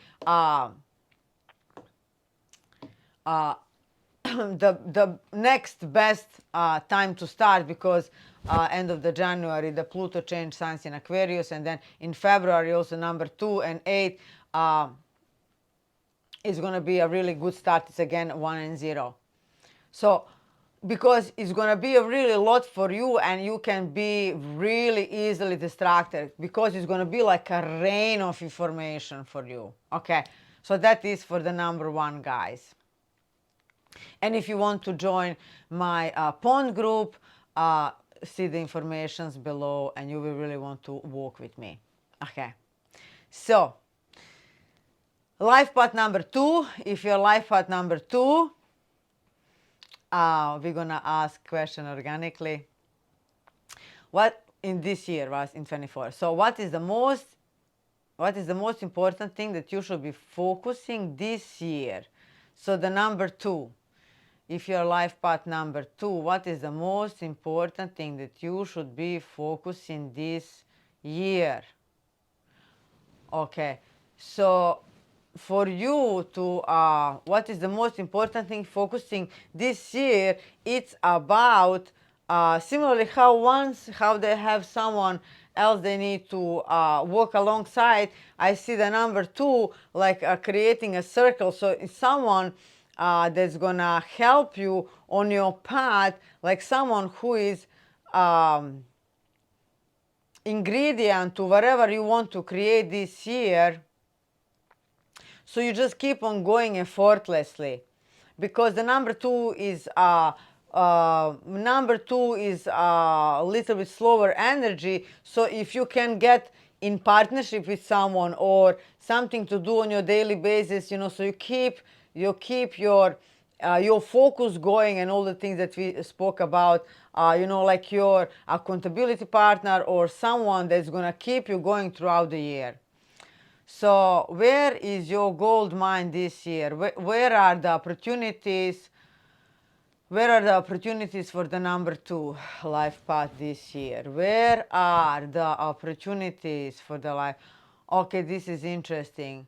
the next best time to start, because end of the January the Pluto changed signs in Aquarius, and then in February also number 2 and 8 is going to be a really good start. It's again 1 and 0. So because it's going to be a really lot for you, and you can be really easily distracted, because it's going to be like a rain of information for you. Okay, so that is for the number 1 guys. And if you want to join my pawn group, see the informations below, and you will really want to walk with me. Okay, so life path number 2. If you're life path number 2, we're gonna ask question organically. What in this year was in 24? So what is the most important thing that you should be focusing this year? So the number 2. If you're life path number 2, what is the most important thing that you should be focusing this year? Okay, so for you to, what is the most important thing focusing this year, it's about, similarly how they have someone else they need to walk alongside, I see the number 2 like creating a circle. So it's someone that's gonna help you on your path, like someone who is ingredient to whatever you want to create this year. So you just keep on going effortlessly, because the number 2 is a little bit slower energy. So if you can get in partnership with someone or something to do on your daily basis, so you keep your focus going, and all the things that we spoke about, like your accountability partner or someone that's going to keep you going throughout the year. So where is your gold mine this year? Where are the opportunities? Where are the opportunities for the number 2 life path this year? Where are the opportunities for the life? Okay, this is interesting.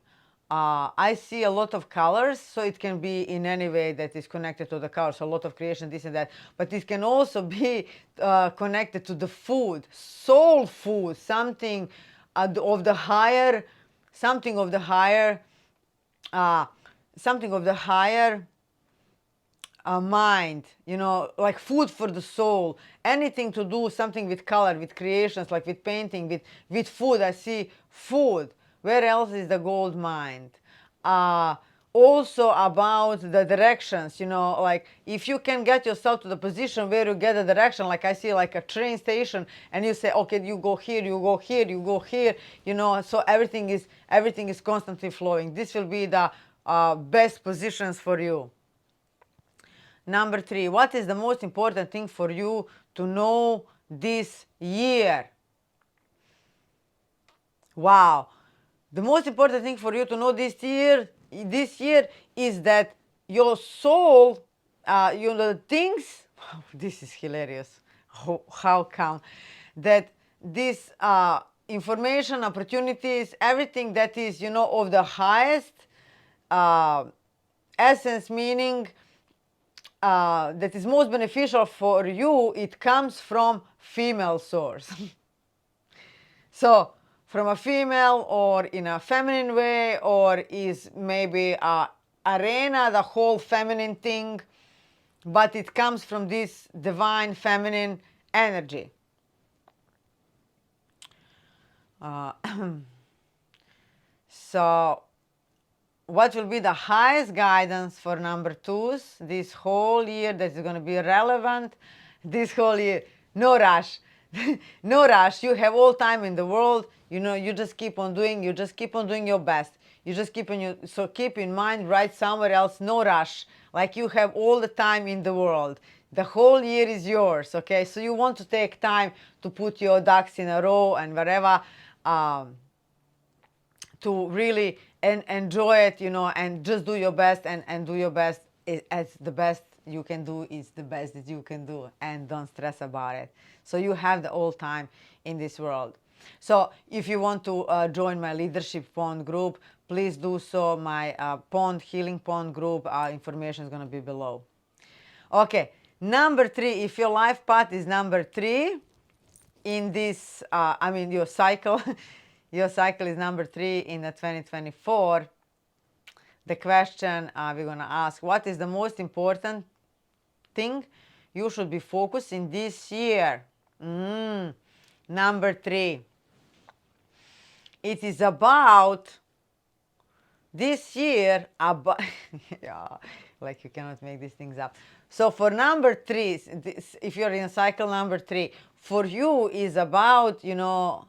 I see a lot of colors, so it can be in any way that is connected to the colors, so a lot of creation, this and that. But it can also be connected to the food, soul food, something of the higher, something of the higher, something of the higher mind, you know, like food for the soul. Anything to do something with color, with creations, like with painting, with food. I see food. Where else is the gold mind? Also about the directions, you know, like if you can get yourself to the position where you get a direction, like I see like a train station, and you say, okay, you go here, you go here, you go here, you know, so everything is constantly flowing. This will be the best positions for you. Number 3, what is the most important thing for you to know this year? Wow. The most important thing for you to know this year is that your soul, you know, things, this is hilarious. How come? That this information, opportunities, everything that is, you know, of the highest essence, meaning that is most beneficial for you, it comes from female source. So from a female or in a feminine way, or is maybe a arena, the whole feminine thing, but it comes from this divine feminine energy. So what will be the highest guidance for number 2s this whole year that is going to be relevant this whole year? No rush. No rush. You have all time in the world. You know, you just keep on doing your best. You just so keep in mind, write somewhere else, no rush. Like you have all the time in the world. The whole year is yours, okay? So you want to take time to put your ducks in a row and whatever, to really enjoy it, you know, and just do your best and do your best as the best you can do is the best that you can do, and don't stress about it. So you have the all time in this world. So if you want to join my leadership pond group, please do so. My pond healing pond group information is going to be below. Okay, number 3, if your life path is number 3 in this, I mean your cycle, your cycle is number 3 in the 2024, the question we're going to ask, what is the most important thing you should be focusing this year? Number 3, it is about this year about yeah, like you cannot make these things up. So for number 3, if you're in cycle number 3, for you is about, you know,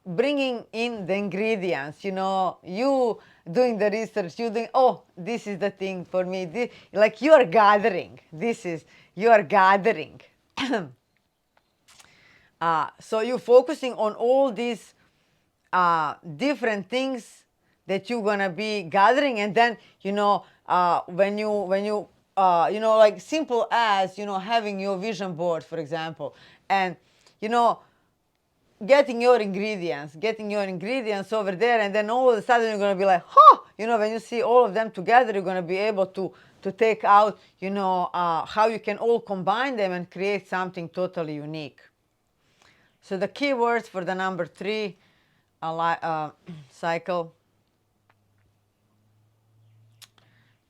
bringing in the ingredients, you know, you doing the research, you doing, oh, this is the thing for me. This, like you are gathering. You are gathering. So you're focusing on all these different things that you're gonna be gathering, and then, you know, when you you know, like simple as, you know, having your vision board, for example, and, you know, getting your ingredients over there, and then all of a sudden you're going to be like, huh, you know, when you see all of them together, you're going to be able to take out, you know, how you can all combine them and create something totally unique. So the keywords for the number 3 cycle,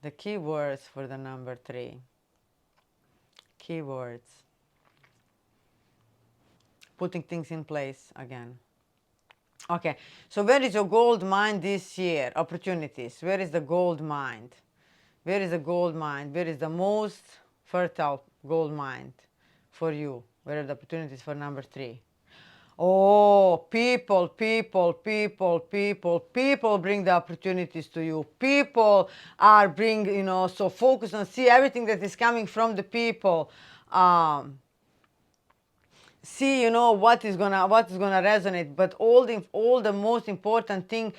the keywords for the number 3, keywords, putting things in place again. Okay, so where is your gold mine this year? Opportunities. Where is the gold mine? Where is the gold mine? Where is the most fertile gold mine for you? Where are the opportunities for number 3? Oh, people bring the opportunities to you. People are bring, you know, so focus on, see everything that is coming from the people. See, you know, what is gonna resonate, but all the most important thing,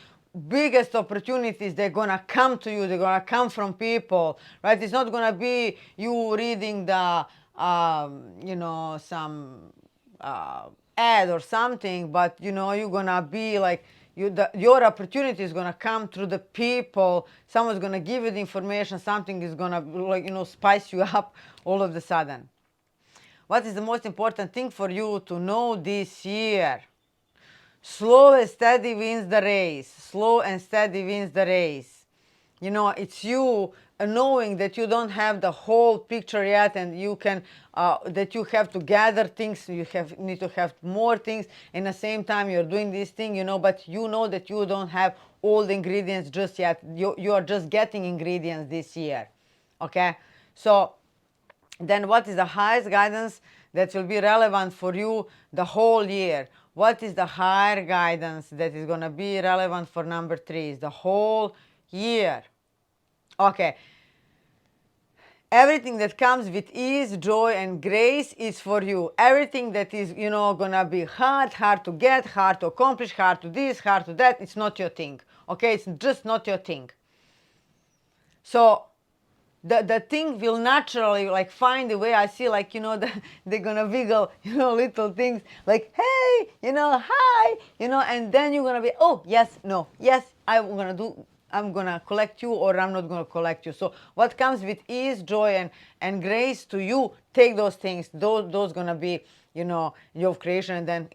biggest opportunities, they're gonna come to you, they're gonna come from people, right? It's not gonna be you reading the you know, some ad or something, but, you know, you're gonna be like, your opportunity is going to come through the people. Someone's going to give you the information. Something is going to, like, spice you up all of a sudden. What is the most important thing for you to know this year? Slow and steady wins the race. Slow and steady wins the race. It's you knowing that you don't have the whole picture yet, and you can that you have to gather things. You need to have more things. In the same time, you're doing this thing, but you know that you don't have all the ingredients just yet. You are just getting ingredients this year. Okay, so then what is the highest guidance that will be relevant for you the whole year? What is the higher guidance that is going to be relevant for number 3? Is the whole year. Okay. Everything that comes with ease, joy, and grace is for you. Everything that is, going to be hard to get, hard to accomplish, hard to this, hard to that, it's not your thing. Okay? It's just not your thing. So the thing will naturally, like, find a way. I see, like, they're gonna wiggle, little things like, hey, hi, and then you're gonna be, oh, yes, no, yes, I'm gonna collect you, or I'm not gonna collect you. So what comes with ease, joy, and grace to you, take those things. Those gonna be, your creation, and then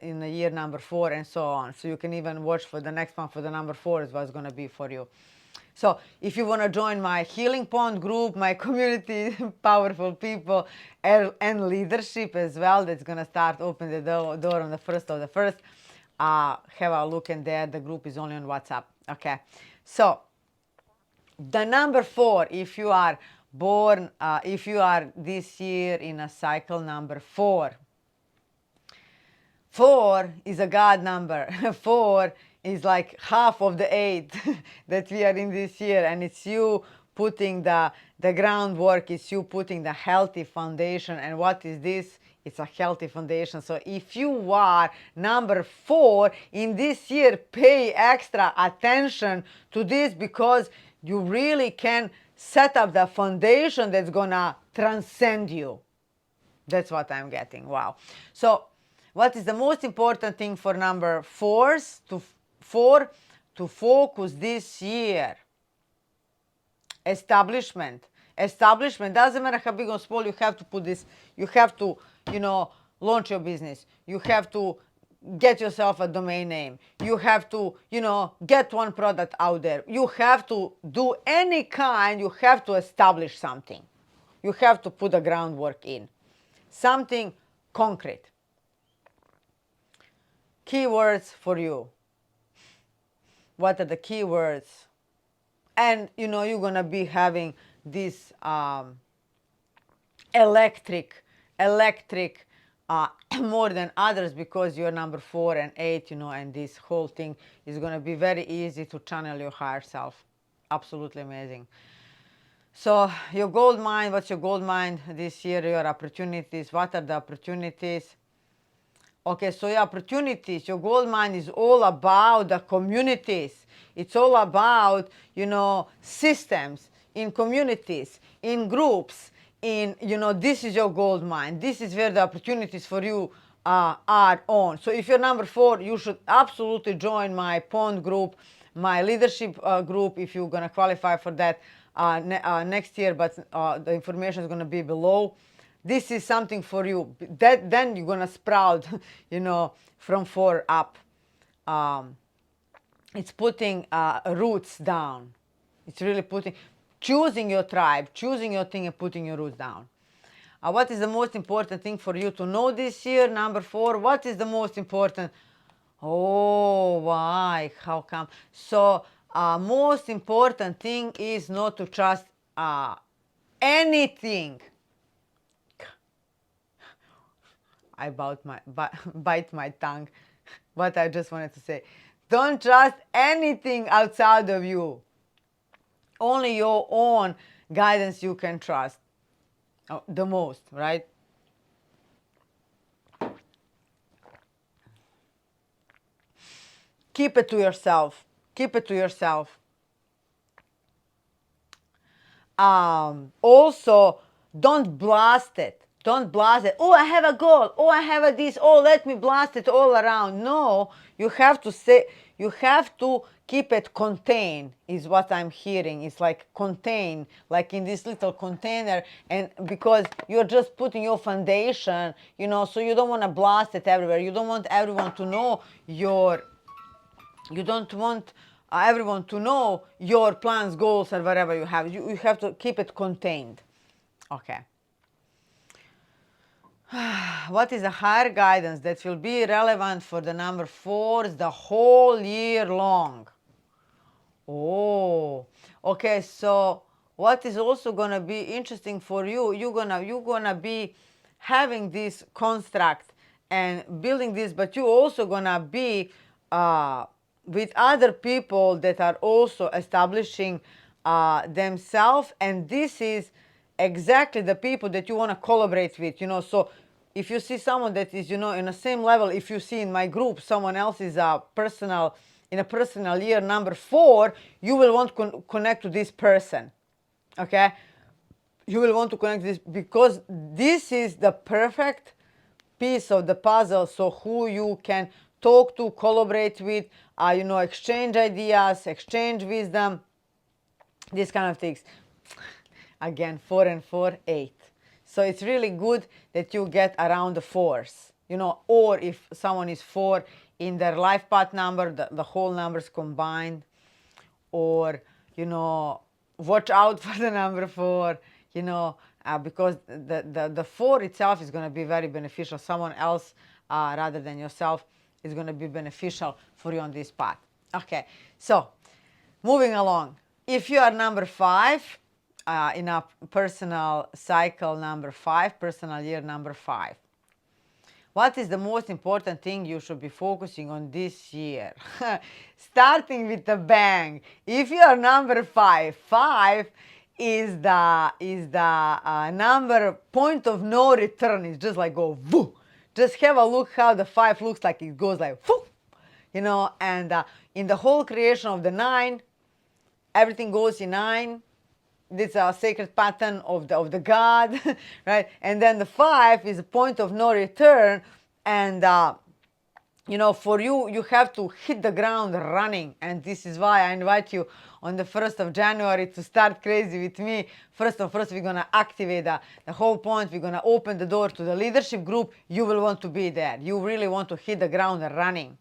in the year number 4 and so on. So you can even watch for the next one for the number 4 is what's gonna be for you. So if you want to join my Healing Pond group, my community, powerful people, and leadership as well, that's going to start open the door on the 1st of the 1st, have a look in there. The group is only on WhatsApp. Okay. So the number 4, if you are born, if you are this year in a cycle number 4, 4 is a God number. 4 is like half of the 8 that we are in this year, and it's you putting the groundwork. It's you putting the healthy foundation. And what is this? It's a healthy foundation. So if you are number 4 in this year, pay extra attention to this, because you really can set up the foundation that's gonna transcend you. That's what I'm getting. Wow. So what is the most important thing for number 4s to focus this year? Establishment. Establishment. Doesn't matter how big or small, you have to put this. You have to, launch your business. You have to get yourself a domain name. You have to, get one product out there. You have to do any kind. You have to establish something. You have to put the groundwork in. Something concrete. Keywords for you. What are the keywords? And you're gonna be having this electric more than others, because you're number 4 and 8, and this whole thing is gonna be very easy to channel your higher self. Absolutely amazing. So your gold mine, what's your gold mine this year? Your opportunities. What are the opportunities? Okay, so your opportunities, your gold mine is all about the communities. It's all about, systems, in communities, in groups, this is your gold mine. This is where the opportunities for you are on. So if you're number 4, you should absolutely join my Pond group, my leadership group, if you're going to qualify for that next year, but the information is going to be below. This is something for you. Then you're going to sprout, from 4 up. It's putting roots down. It's really choosing your tribe, choosing your thing, and putting your roots down. What is the most important thing for you to know this year? Number 4, what is the most important? Oh, why? How come? So, most important thing is not to trust anything. I bite my tongue. What I just wanted to say. Don't trust anything outside of you. Only your own guidance you can trust the most, right? Keep it to yourself. Keep it to yourself. Also, don't blast it. Don't blast it. Oh, I have a goal. Oh, I have a this. Oh, let me blast it all around. No, you have to say, you have to keep it contained, is what I'm hearing. It's like contained, like in this little container. And because you're just putting your foundation, you know, so you don't want to blast it everywhere. You don't want everyone to know your, you don't want everyone to know your plans, goals, or whatever you have. You have to keep it contained. Okay. What is a higher guidance that will be relevant for the number 4s the whole year long? Oh, okay. So what is also gonna be interesting for you? You're gonna be having this construct and building this, but you also gonna be with other people that are also establishing themselves, and this is exactly the people that you want to collaborate with, you know. So if you see someone that is, you know, in the same level, if you see in my group someone else is a personal, in a personal year number 4, you will want to connect to this person. Okay, you will want to connect this, because this is the perfect piece of the puzzle. So who you can talk to, collaborate with, you know, exchange ideas, exchange wisdom, these kind of things. Again, 4 and 4, 8. So it's really good that you get around the 4s, you know, or if someone is 4 in their life path number, the whole numbers combined, or, you know, watch out for the number 4, you know, because the 4 itself is going to be very beneficial. Someone else rather than yourself is going to be beneficial for you on this path. Okay, so moving along. If you are number 5, in a personal cycle number 5, personal year number 5, what is the most important thing you should be focusing on this year? Starting with a bang. If you are number 5, 5 is the number point of no return. It's just like go woo. Just have a look how the 5 looks like. It goes like woo, you know. And in the whole creation of the 9, everything goes in 9. This is a sacred pattern of the God, right? And then the 5 is a point of no return, and you know, for you, you have to hit the ground running, and this is why I invite you on the 1st of January to start crazy with me. First, we're gonna activate the whole point. We're gonna open the door to the leadership group. You will want to be there. You really want to hit the ground running.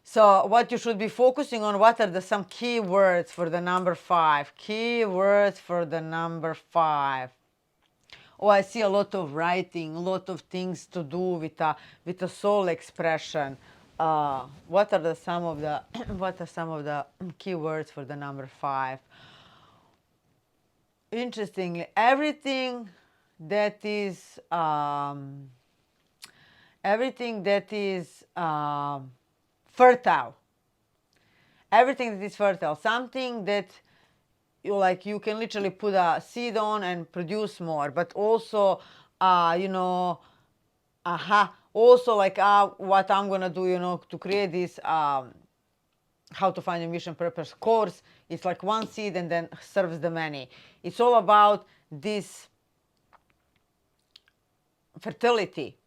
So what you should be focusing on, what are some key words for the number 5? Key words for the number 5. Oh, I see a lot of writing, a lot of things to do with the soul expression. What are some of the what are some of the key words for the number 5? Interestingly, everything that is fertile. Everything that is fertile. Something that you can literally put a seed on and produce more. But also, you know, also like what I'm gonna do, you know, to create this how to find your mission purpose course. It's like one seed and then serves the many. It's all about this fertility,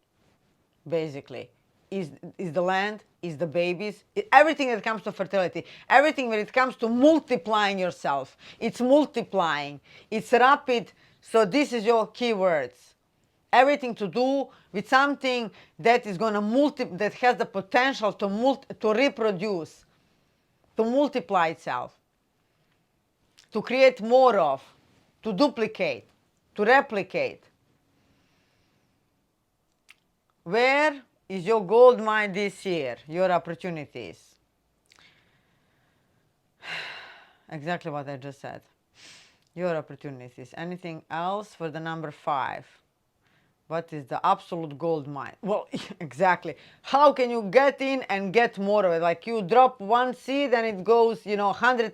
basically. Is the land, is the babies, everything that comes to fertility, everything when it comes to multiplying yourself, it's multiplying, it's rapid. So this is your keywords. Everything to do with something that is going to that has the potential to reproduce, to multiply itself, to create more of, to duplicate, to replicate. Where is your gold mine this year? Your opportunities. Exactly what I just said. Your opportunities. Anything else for the number 5? What is the absolute gold mine? Well, exactly. How can you get in and get more of it? Like you drop one seed and it goes, you know, 100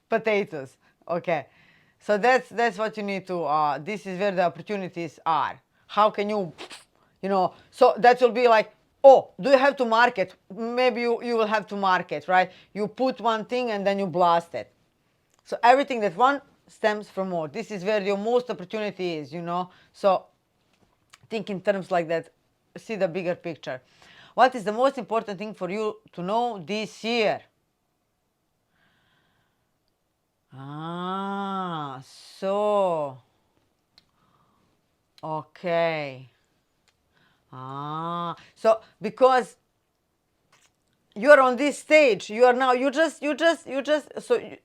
potatoes. Okay. So that's what you need to, this is where the opportunities are. How can you, you know, so that will be like, oh, do you have to market? Maybe you will have to market, right? You put one thing and then you blast it. So everything that one stems from more. This is where your most opportunity is, you know. So think in terms like that. See the bigger picture. What is the most important thing for you to know this year? So, okay. So because you're on this stage, you are now,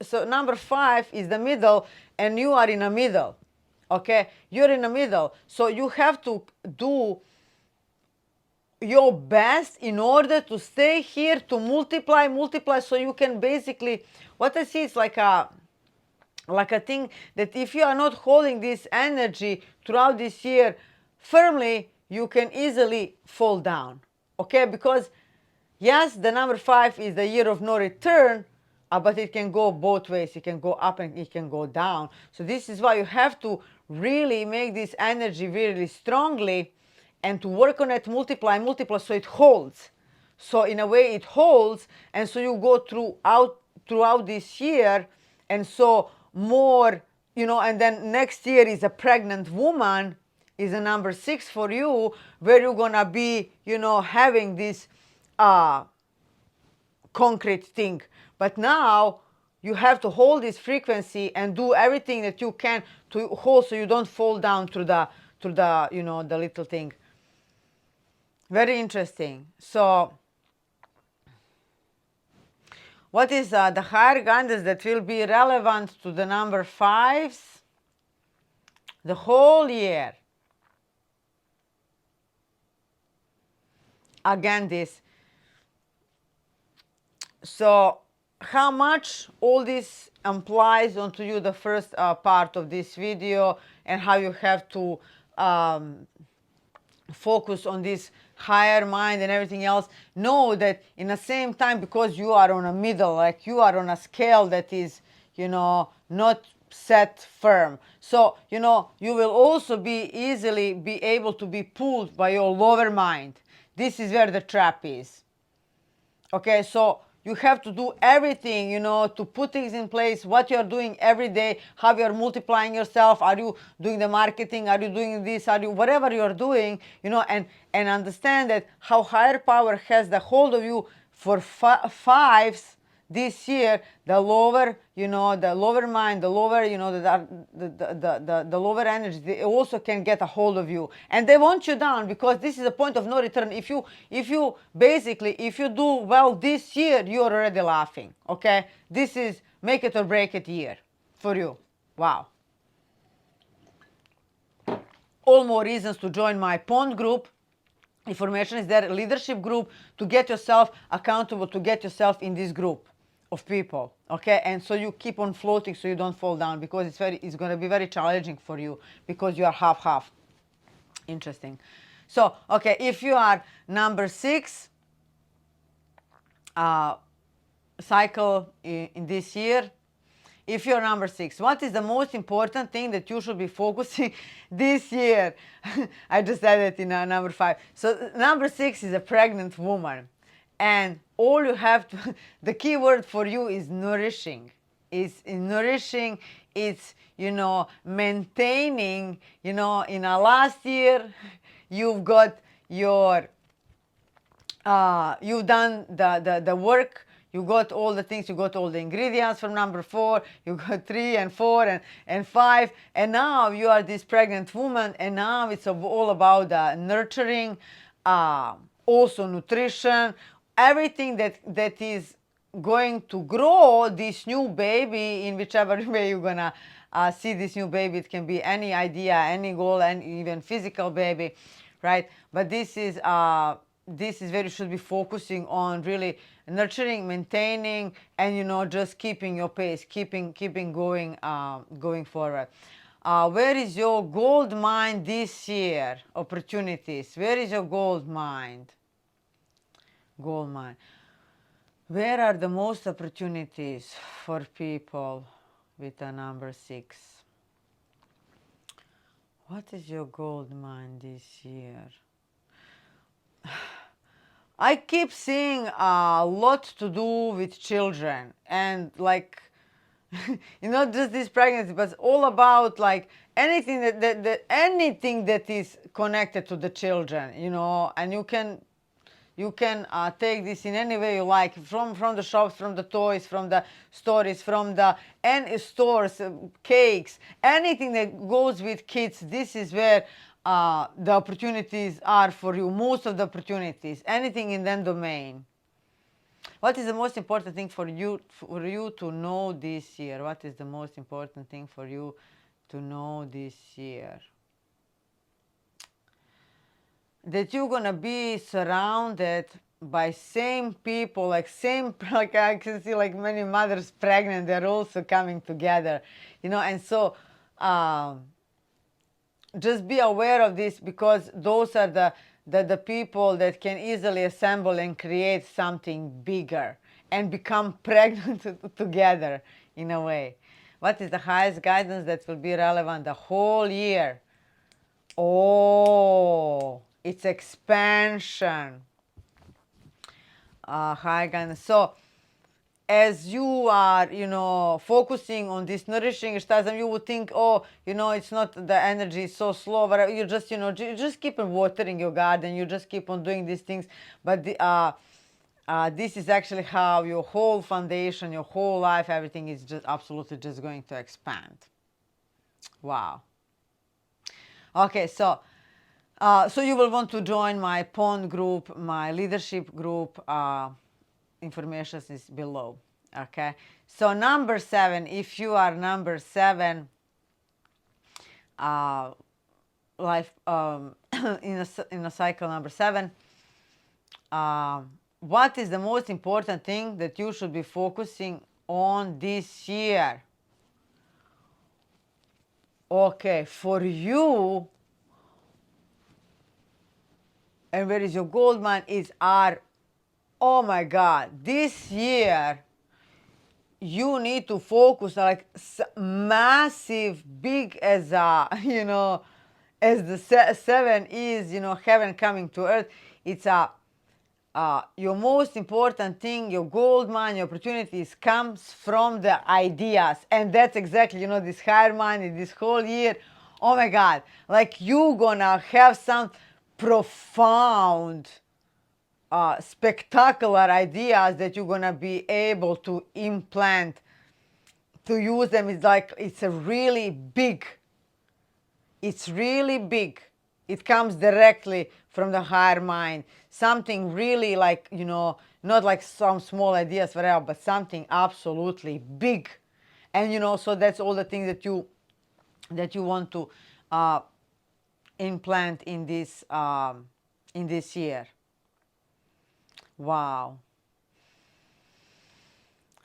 so number 5 is the middle, and you are in the middle. Okay, you're in the middle, so you have to do your best in order to stay here, to multiply, so you can basically, what I see is like a thing that if you are not holding this energy throughout this year firmly, you can easily fall down. Okay, because yes, the number 5 is the year of no return, but it can go both ways. It can go up and it can go down. So this is why you have to really make this energy really strongly, and to work on it, multiply, so it holds. So in a way it holds, and so you go throughout this year, and so more, you know, and then next year is a pregnant woman, is a number 6 for you, where you're gonna be, you know, having this concrete thing. But now you have to hold this frequency and do everything that you can to hold, so you don't fall down to the you know, the little thing. Very interesting. So what is the higher guidance that will be relevant to the number 5s the whole year? Again, this. So how much all this applies onto you, the first part of this video, and how you have to focus on this higher mind and everything else. Know that in the same time, because you are on a middle, like you are on a scale that is, you know, not set firm. So, you know, you will also be easily be able to be pulled by your lower mind. This is where the trap is. Okay, so you have to do everything, you know, to put things in place, what you're doing every day, how you're multiplying yourself. Are you doing the marketing? Are you doing this? Are you, whatever you're doing, you know, and understand that how higher power has the hold of you for 5s this year. The lower, you know, the lower mind, the lower, you know, the lower energy, they also can get a hold of you, and they want you down, because this is a point of no return. If you basically, if you do well this year, you're already laughing. Okay, this is make it or break it year for you. Wow. All more reasons to join my pond group. Information is there, leadership group, to get yourself accountable, to get yourself in this group of people. Okay, and so you keep on floating, so you don't fall down, because it's going to be very challenging for you, because you are half. Interesting. So okay, if you are number 6 cycle in this year, if you're number 6, what is the most important thing that you should be focusing this year? I just said it in number 5. So number 6 is a pregnant woman, and all you have to, the key word for you is nourishing. It's nourishing. It's, you know, maintaining. You know, in our last year, you've got your, you've done the work. You got all the things, you got all the ingredients from number 4, you got 3 and 4 and 5, and now you are this pregnant woman, and now it's all about nurturing, also nutrition, everything that is going to grow this new baby in whichever way you're gonna see this new baby. It can be any idea, any goal, and even physical baby, right? But this is where you should be focusing on, really nurturing, maintaining, and, you know, just keeping your pace, keeping going, going forward. Where is your gold mine this year? Opportunities. Where is your gold mine? Gold mine. Where are the most opportunities for people with a number 6? What is your gold mine this year? I keep seeing a lot to do with children, and like not just this pregnancy, but it's all about like anything anything that is connected to the children, and you can take this in any way you like, from the shops, from the toys, from the stories, from the and stores, cakes, anything that goes with kids. This is where the opportunities are for you. Most of the opportunities, anything in that domain. What is the most important thing for you to know this year? What is the most important thing for you to know this year? That you're gonna be surrounded by same people, like I can see like many mothers pregnant, they're also coming together, and so just be aware of this, because those are the people that can easily assemble and create something bigger and become pregnant together in a way. What is the highest guidance that will be relevant the whole year? Oh, it's expansion. High guidance. So as you are, focusing on this nourishing stasm, you would think, oh, it's not, the energy is so slow, but you just, you just keep on watering your garden, you just keep on doing these things. But this is actually how your whole foundation, your whole life, everything is just absolutely just going to expand. Wow. Okay, so you will want to join my pawn group, my leadership group. Information is below. Okay, so number 7, if you are number 7, life in a cycle number 7, what is the most important thing that you should be focusing on this year? Okay, for you, and where is your gold mine, is oh my God, this year you need to focus like massive, big as as the 7 is, heaven coming to earth. It's your most important thing, your gold mine, your opportunities comes from the ideas, and that's exactly, this higher mind this whole year. Oh my God, like you gonna have some profound, spectacular ideas that you're gonna be able to implant, to use them. It's a really big. It's really big. It comes directly from the higher mind. Something really like, not like some small ideas, whatever, but something absolutely big. And, so that's all the things that you want to implant in this year. Wow.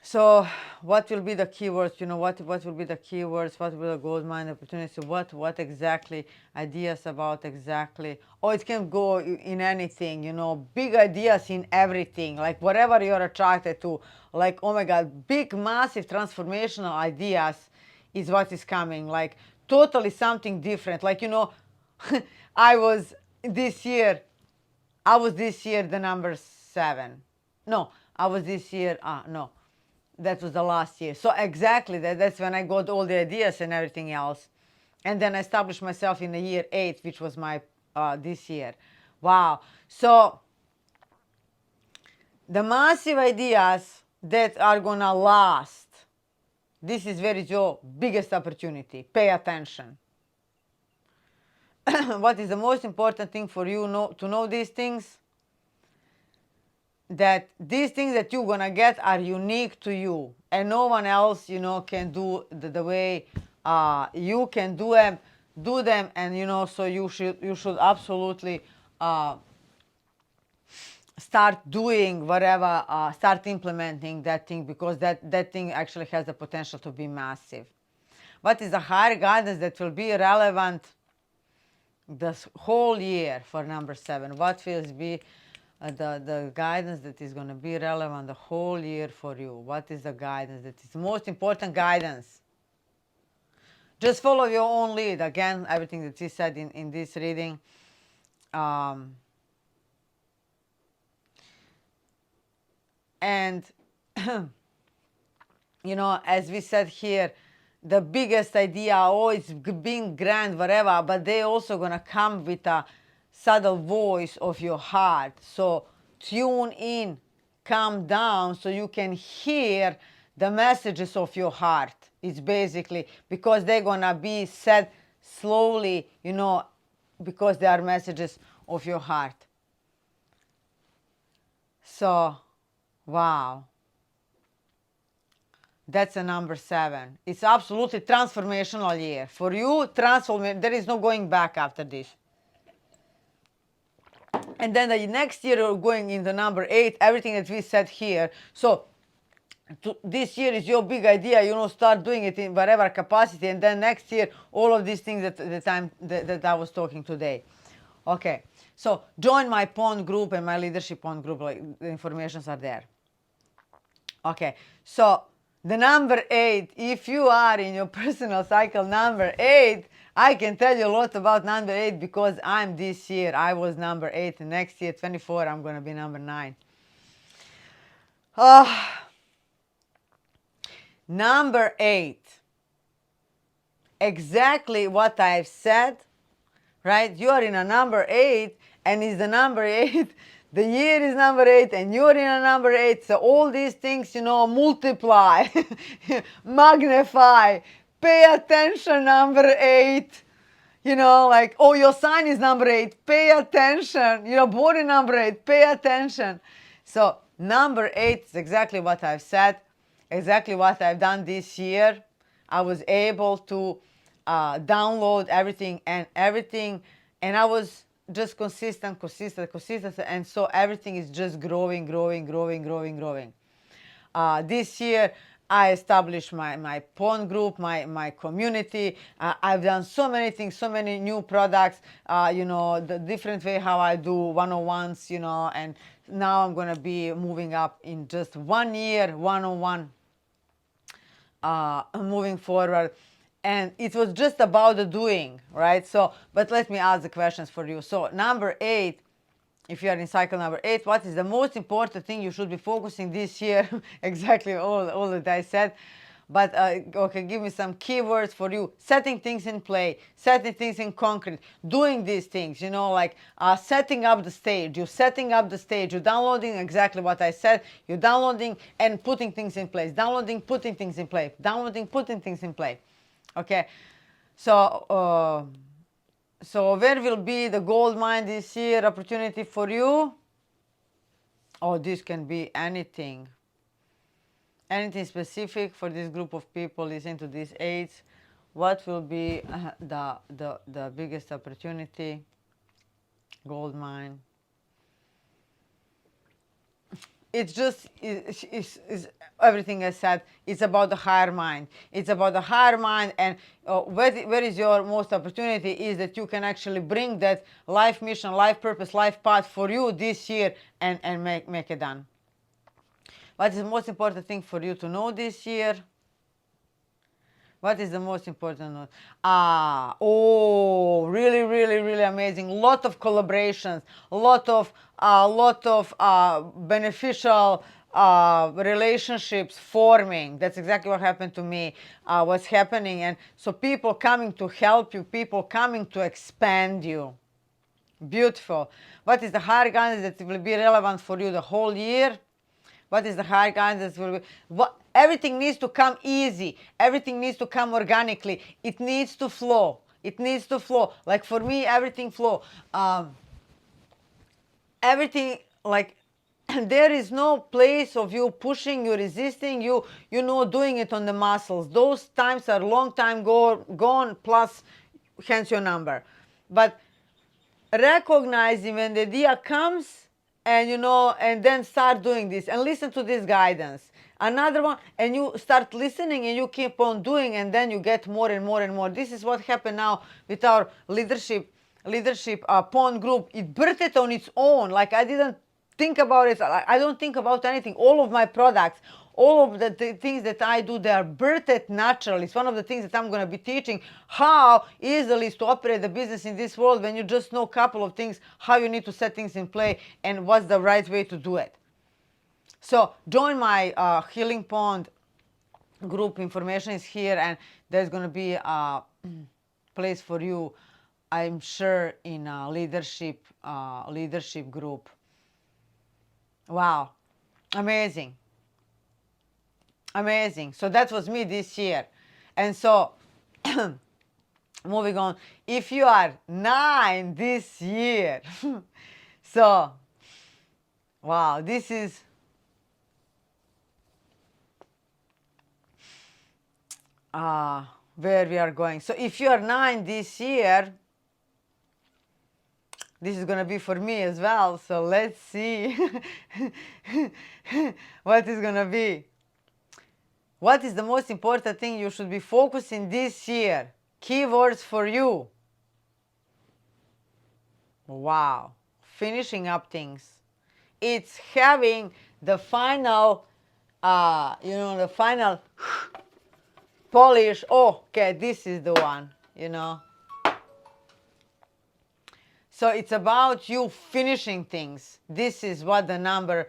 So what will be the keywords? What will be the keywords? What will the gold mine opportunity? What exactly ideas about exactly? Oh, it can go in anything, big ideas in everything, like whatever you're attracted to. Like, oh my God, big, massive transformational ideas is what is coming. Like totally something different. Like, I was this year the number 7. No, I was this year, no, that was the last year. So exactly that's when I got all the ideas and everything else. And then I established myself in the year 8, which was my this year. Wow. So the massive ideas that are gonna last, this is where is your biggest opportunity. Pay attention. What is the most important thing for you to know these things? That these things that you're gonna get are unique to you, and no one else, can do the way you can do them, and so you should absolutely start doing whatever, start implementing that thing, because that thing actually has the potential to be massive. What is the higher guidance that will be relevant this whole year for number 7? What will be the guidance that is going to be relevant the whole year for you? What is the guidance that is the most important guidance? Just follow your own lead. Again, everything that is said in this reading. And you know, as we said here, the biggest idea, oh, it's being grand, whatever, but they also gonna come with a subtle voice of your heart. So tune in, calm down, so you can hear the messages of your heart. It's basically because they're gonna be said slowly, you know, because they are messages of your heart. So, wow. That's a number 7. It's absolutely transformational year. For you, there is no going back after this. And then the next year, you're going into number 8, everything that we said here. So this year is your big idea, you know, start doing it in whatever capacity. And then next year, all of these things that I was talking today. Okay, so join my pawn group and my leadership pawn group. Like, the informations are there. Okay, so the number 8, if you are in your personal cycle number 8, I can tell you a lot about number 8 because I'm this year, I was number 8, and next year, 24, I'm going to be number 9. Number 8, exactly what I've said, right? You are in a number 8, and it's the number 8. The year is number 8, and you're in a number 8. So all these things, you know, multiply, magnify, pay attention, number 8. You know, like, oh, your sign is number 8, pay attention. You're born in number 8, pay attention. So number 8 is exactly what I've said, exactly what I've done this year. I was able to download everything, and I was just consistent, and so everything is just growing. This year, I established my pawn group, my community. I've done so many things, so many new products, you know, the different way how I do one-on-ones, you know, and now I'm going to be moving up in just 1 year, one-on-one, moving forward. And it was just about the doing, right? So, but let me ask the questions for you. So number 8, if you are in cycle number 8, what is the most important thing you should be focusing this year? Exactly all that I said. But okay, give me some keywords for you. Setting things in play, setting things in concrete, doing these things, you know, like setting up the stage. You're setting up the stage. You're downloading exactly what I said. You're downloading and putting things in place. Downloading, putting things in play. Downloading, putting things in play. Okay, so so where will be the gold mine this year opportunity for you? Oh, this can be anything. Anything specific for this group of people listening to these 8? What will be the biggest opportunity? Gold mine. It's just is everything I said. It's about the higher mind. It's about the higher mind, and where is your most opportunity is that you can actually bring that life mission, life purpose, life path for you this year and make it done. What is the most important thing for you to know this year? What is the most important note? Oh, really amazing. Lot of collaborations, lot of beneficial relationships forming. That's exactly what happened to me. What's happening, and so people coming to help you, people coming to expand you. Beautiful. What is the higher guidance that will be relevant for you the whole year? What is the higher guidance that will be? Everything needs to come easy. Everything needs to come organically. It needs to flow. It needs to flow. Like for me, everything flow. Everything, like, there is no place of you pushing, you resisting, you know, doing it on the muscles. Those times are long time gone, plus hence your number. But recognizing when the idea comes, and you know, and then start doing this and listen to this guidance. Another one, and you start listening and you keep on doing, and then you get more and more. This is what happened now with our leadership pawn group. It birthed on its own. Like, I didn't think about it. I don't think about anything. All of my products, all of the things that I do, they are birthed naturally. It's one of the things that I'm going to be teaching, how easily is to operate the business in this world when you just know a couple of things, how you need to set things in play, and what's the right way to do it. So join my Healing Pond group information is here, and there's going to be a place for you, I'm sure, in a leadership group. Wow, amazing, amazing. So that was me this year. And so moving on, if you are 9 this year, so wow, this is where we are going. So if you are 9 this year, this is going to be for me as well. So let's see what is going to be. What is the most important thing you should be focusing this year? Keywords for you. Wow. Finishing up things. It's having the final, the final polish. Oh, okay, this is the one, So it's about you finishing things. This is what the number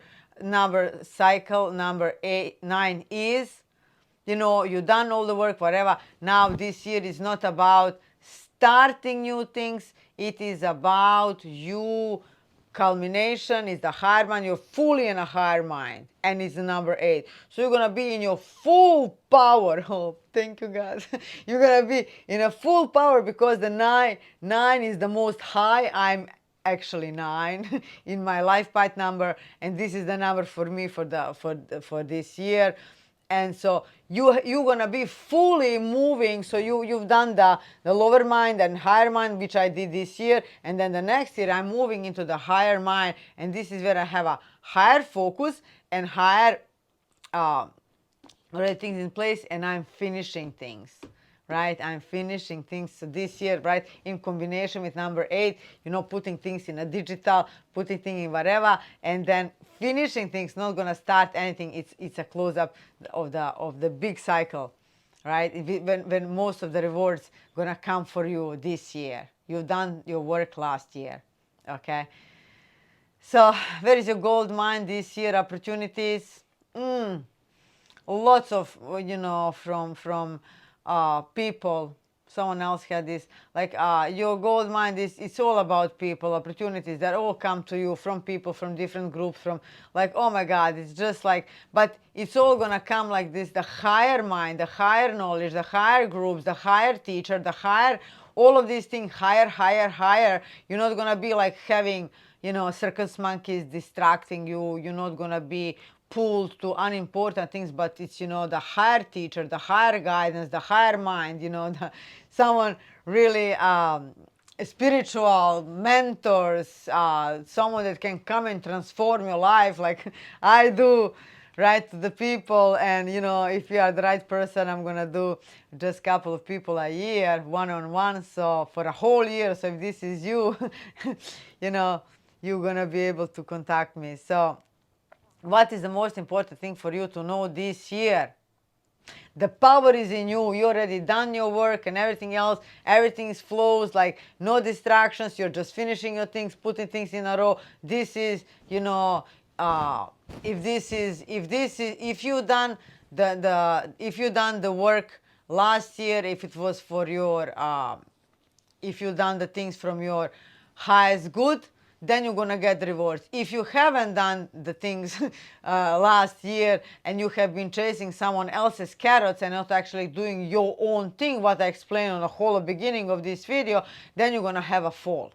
cycle number 9 is. You've done all the work, whatever. Now this year is not about starting new things. It is about you. Culmination is the higher mind. You're fully in a higher mind, and it's the number 8. So you're gonna be in your full power. Oh, thank you, God. You're gonna be in a full power because the 9 is the most high. I'm actually 9 in my life path number, and this is the number for me for this year. And so you're gonna be fully moving. So you've done the lower mind and higher mind, which I did this year, and then the next year I'm moving into the higher mind, and this is where I have a higher focus and higher things in place, and I'm finishing things. Right, I'm finishing things. So this year, right, in combination with number 8, putting things in a digital, putting things in whatever, and then finishing things. Not gonna start anything. It's a close up of the big cycle, right? When most of the rewards gonna come for you this year. You've done your work last year, okay? So where is your gold mine this year? Opportunities. Lots of from people. Someone else had this, like your gold mine is, it's all about people, opportunities that all come to you from people, from different groups, from like, oh my God, it's just like, but it's all gonna come like this, the higher mind, the higher knowledge, the higher groups, the higher teacher, the higher, all of these things, higher. You're not gonna be like having, circus monkeys distracting you. You're not gonna be pulled to unimportant things, but it's, the higher teacher, the higher guidance, the higher mind, someone really spiritual mentors, someone that can come and transform your life like I do, right, to the people. And if you are the right person, I'm gonna do just a couple of people a year, one-on-one, so for a whole year. So if this is you, you're gonna be able to contact me. So what is the most important thing for you to know this year? The power is in you. You already done your work and everything else. Everything flows, like no distractions. You're just finishing your things, putting things in a row. This is, if you done the work last year, if it was for your, if you done the things from your highest good, then you're gonna get rewards. If you haven't done the things last year and you have been chasing someone else's carrots and not actually doing your own thing, what I explained on the whole beginning of this video, then you're gonna have a fall.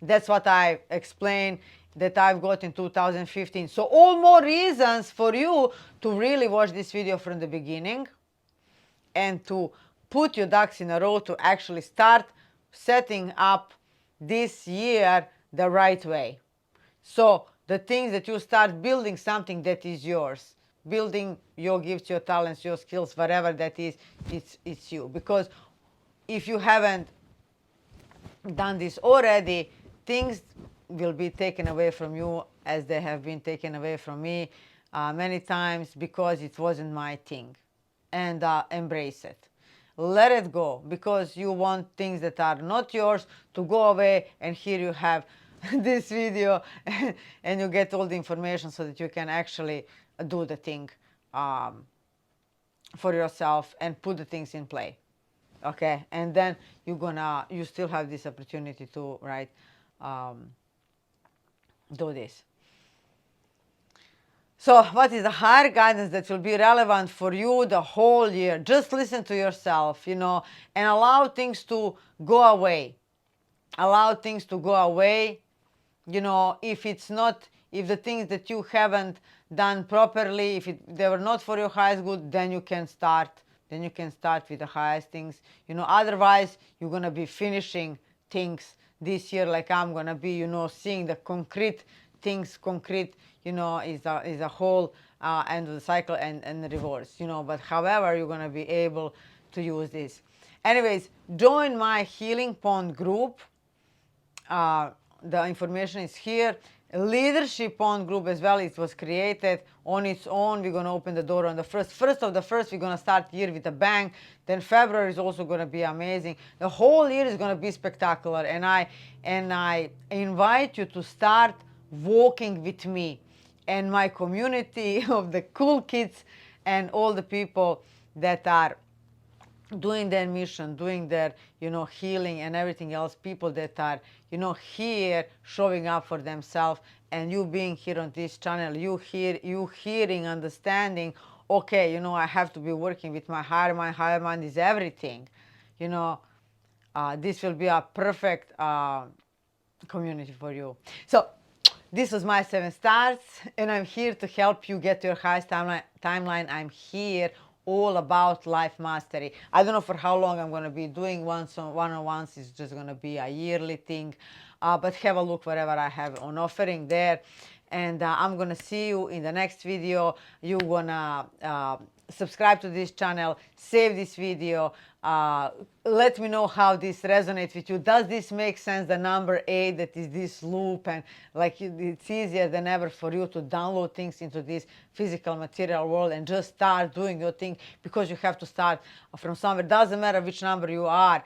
That's what I explained that I've got in 2015. So all more reasons for you to really watch this video from the beginning and to put your ducks in a row to actually start setting up this year the right way. So the things that you start building something that is yours, building your gifts, your talents, your skills, whatever that is, it's you. Because if you haven't done this already, things will be taken away from you as they have been taken away from me many times because it wasn't my thing. And embrace it. Let it go, because you want things that are not yours to go away, and here you have this video and you get all the information so that you can actually do the thing for yourself and put the things in play. Okay, and then you still have this opportunity to, right, do this. So what is the higher guidance that will be relevant for you the whole year? Just listen to yourself, and allow things to go away. Allow things to go away. If the things that you haven't done properly, if they were not for your highest good, then you can start. Then you can start with the highest things. Otherwise, you're going to be finishing things this year like I'm going to be, seeing the concrete things, concrete, is a whole end of the cycle and the reverse, But however, you're going to be able to use this. Anyways, join my Healing Pond group. The information is here. Leadership Pond group as well. It was created on its own. We're going to open the door on the first of the first. We're going to start the year with a bang. Then February is also going to be amazing. The whole year is going to be spectacular. And I invite you to start walking with me and my community of the cool kids and all the people that are doing their mission, doing their, healing and everything else, people that are, here showing up for themselves, and you being here on this channel, you hearing, understanding, okay, I have to be working with my higher mind. Higher mind is everything, this will be a perfect community for you. So this was my 7 stars, and I'm here to help you get to your highest timeline. I'm here all about life mastery. I don't know for how long I'm going to be doing one-on-ones. It's just going to be a yearly thing. But have a look wherever I have on offering there. And I'm going to see you in the next video. You're going to subscribe to this channel, save this video. Let me know how this resonates with you. Does this make sense? The number 8, that is this loop, and like it's easier than ever for you to download things into this physical material world and just start doing your thing, because you have to start from somewhere. Doesn't matter which number you are,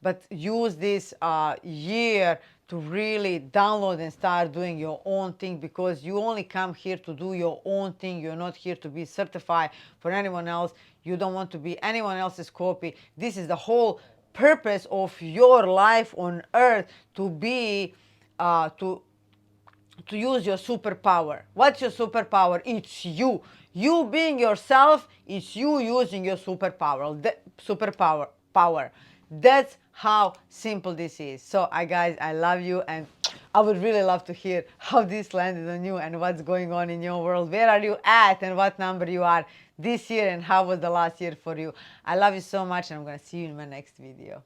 but use this year to really download and start doing your own thing, because you only come here to do your own thing. You're not here to be certified for anyone else. You don't want to be anyone else's copy. This is the whole purpose of your life on earth, to be to use your superpower. What's your superpower? It's you. You being yourself, it's you using your superpower. Power. That's how simple this is. So, guys, I love you, and I would really love to hear how this landed on you and what's going on in your world. Where are you at and what number you are this year, and how was the last year for you? I love you so much, and I'm going to see you in my next video.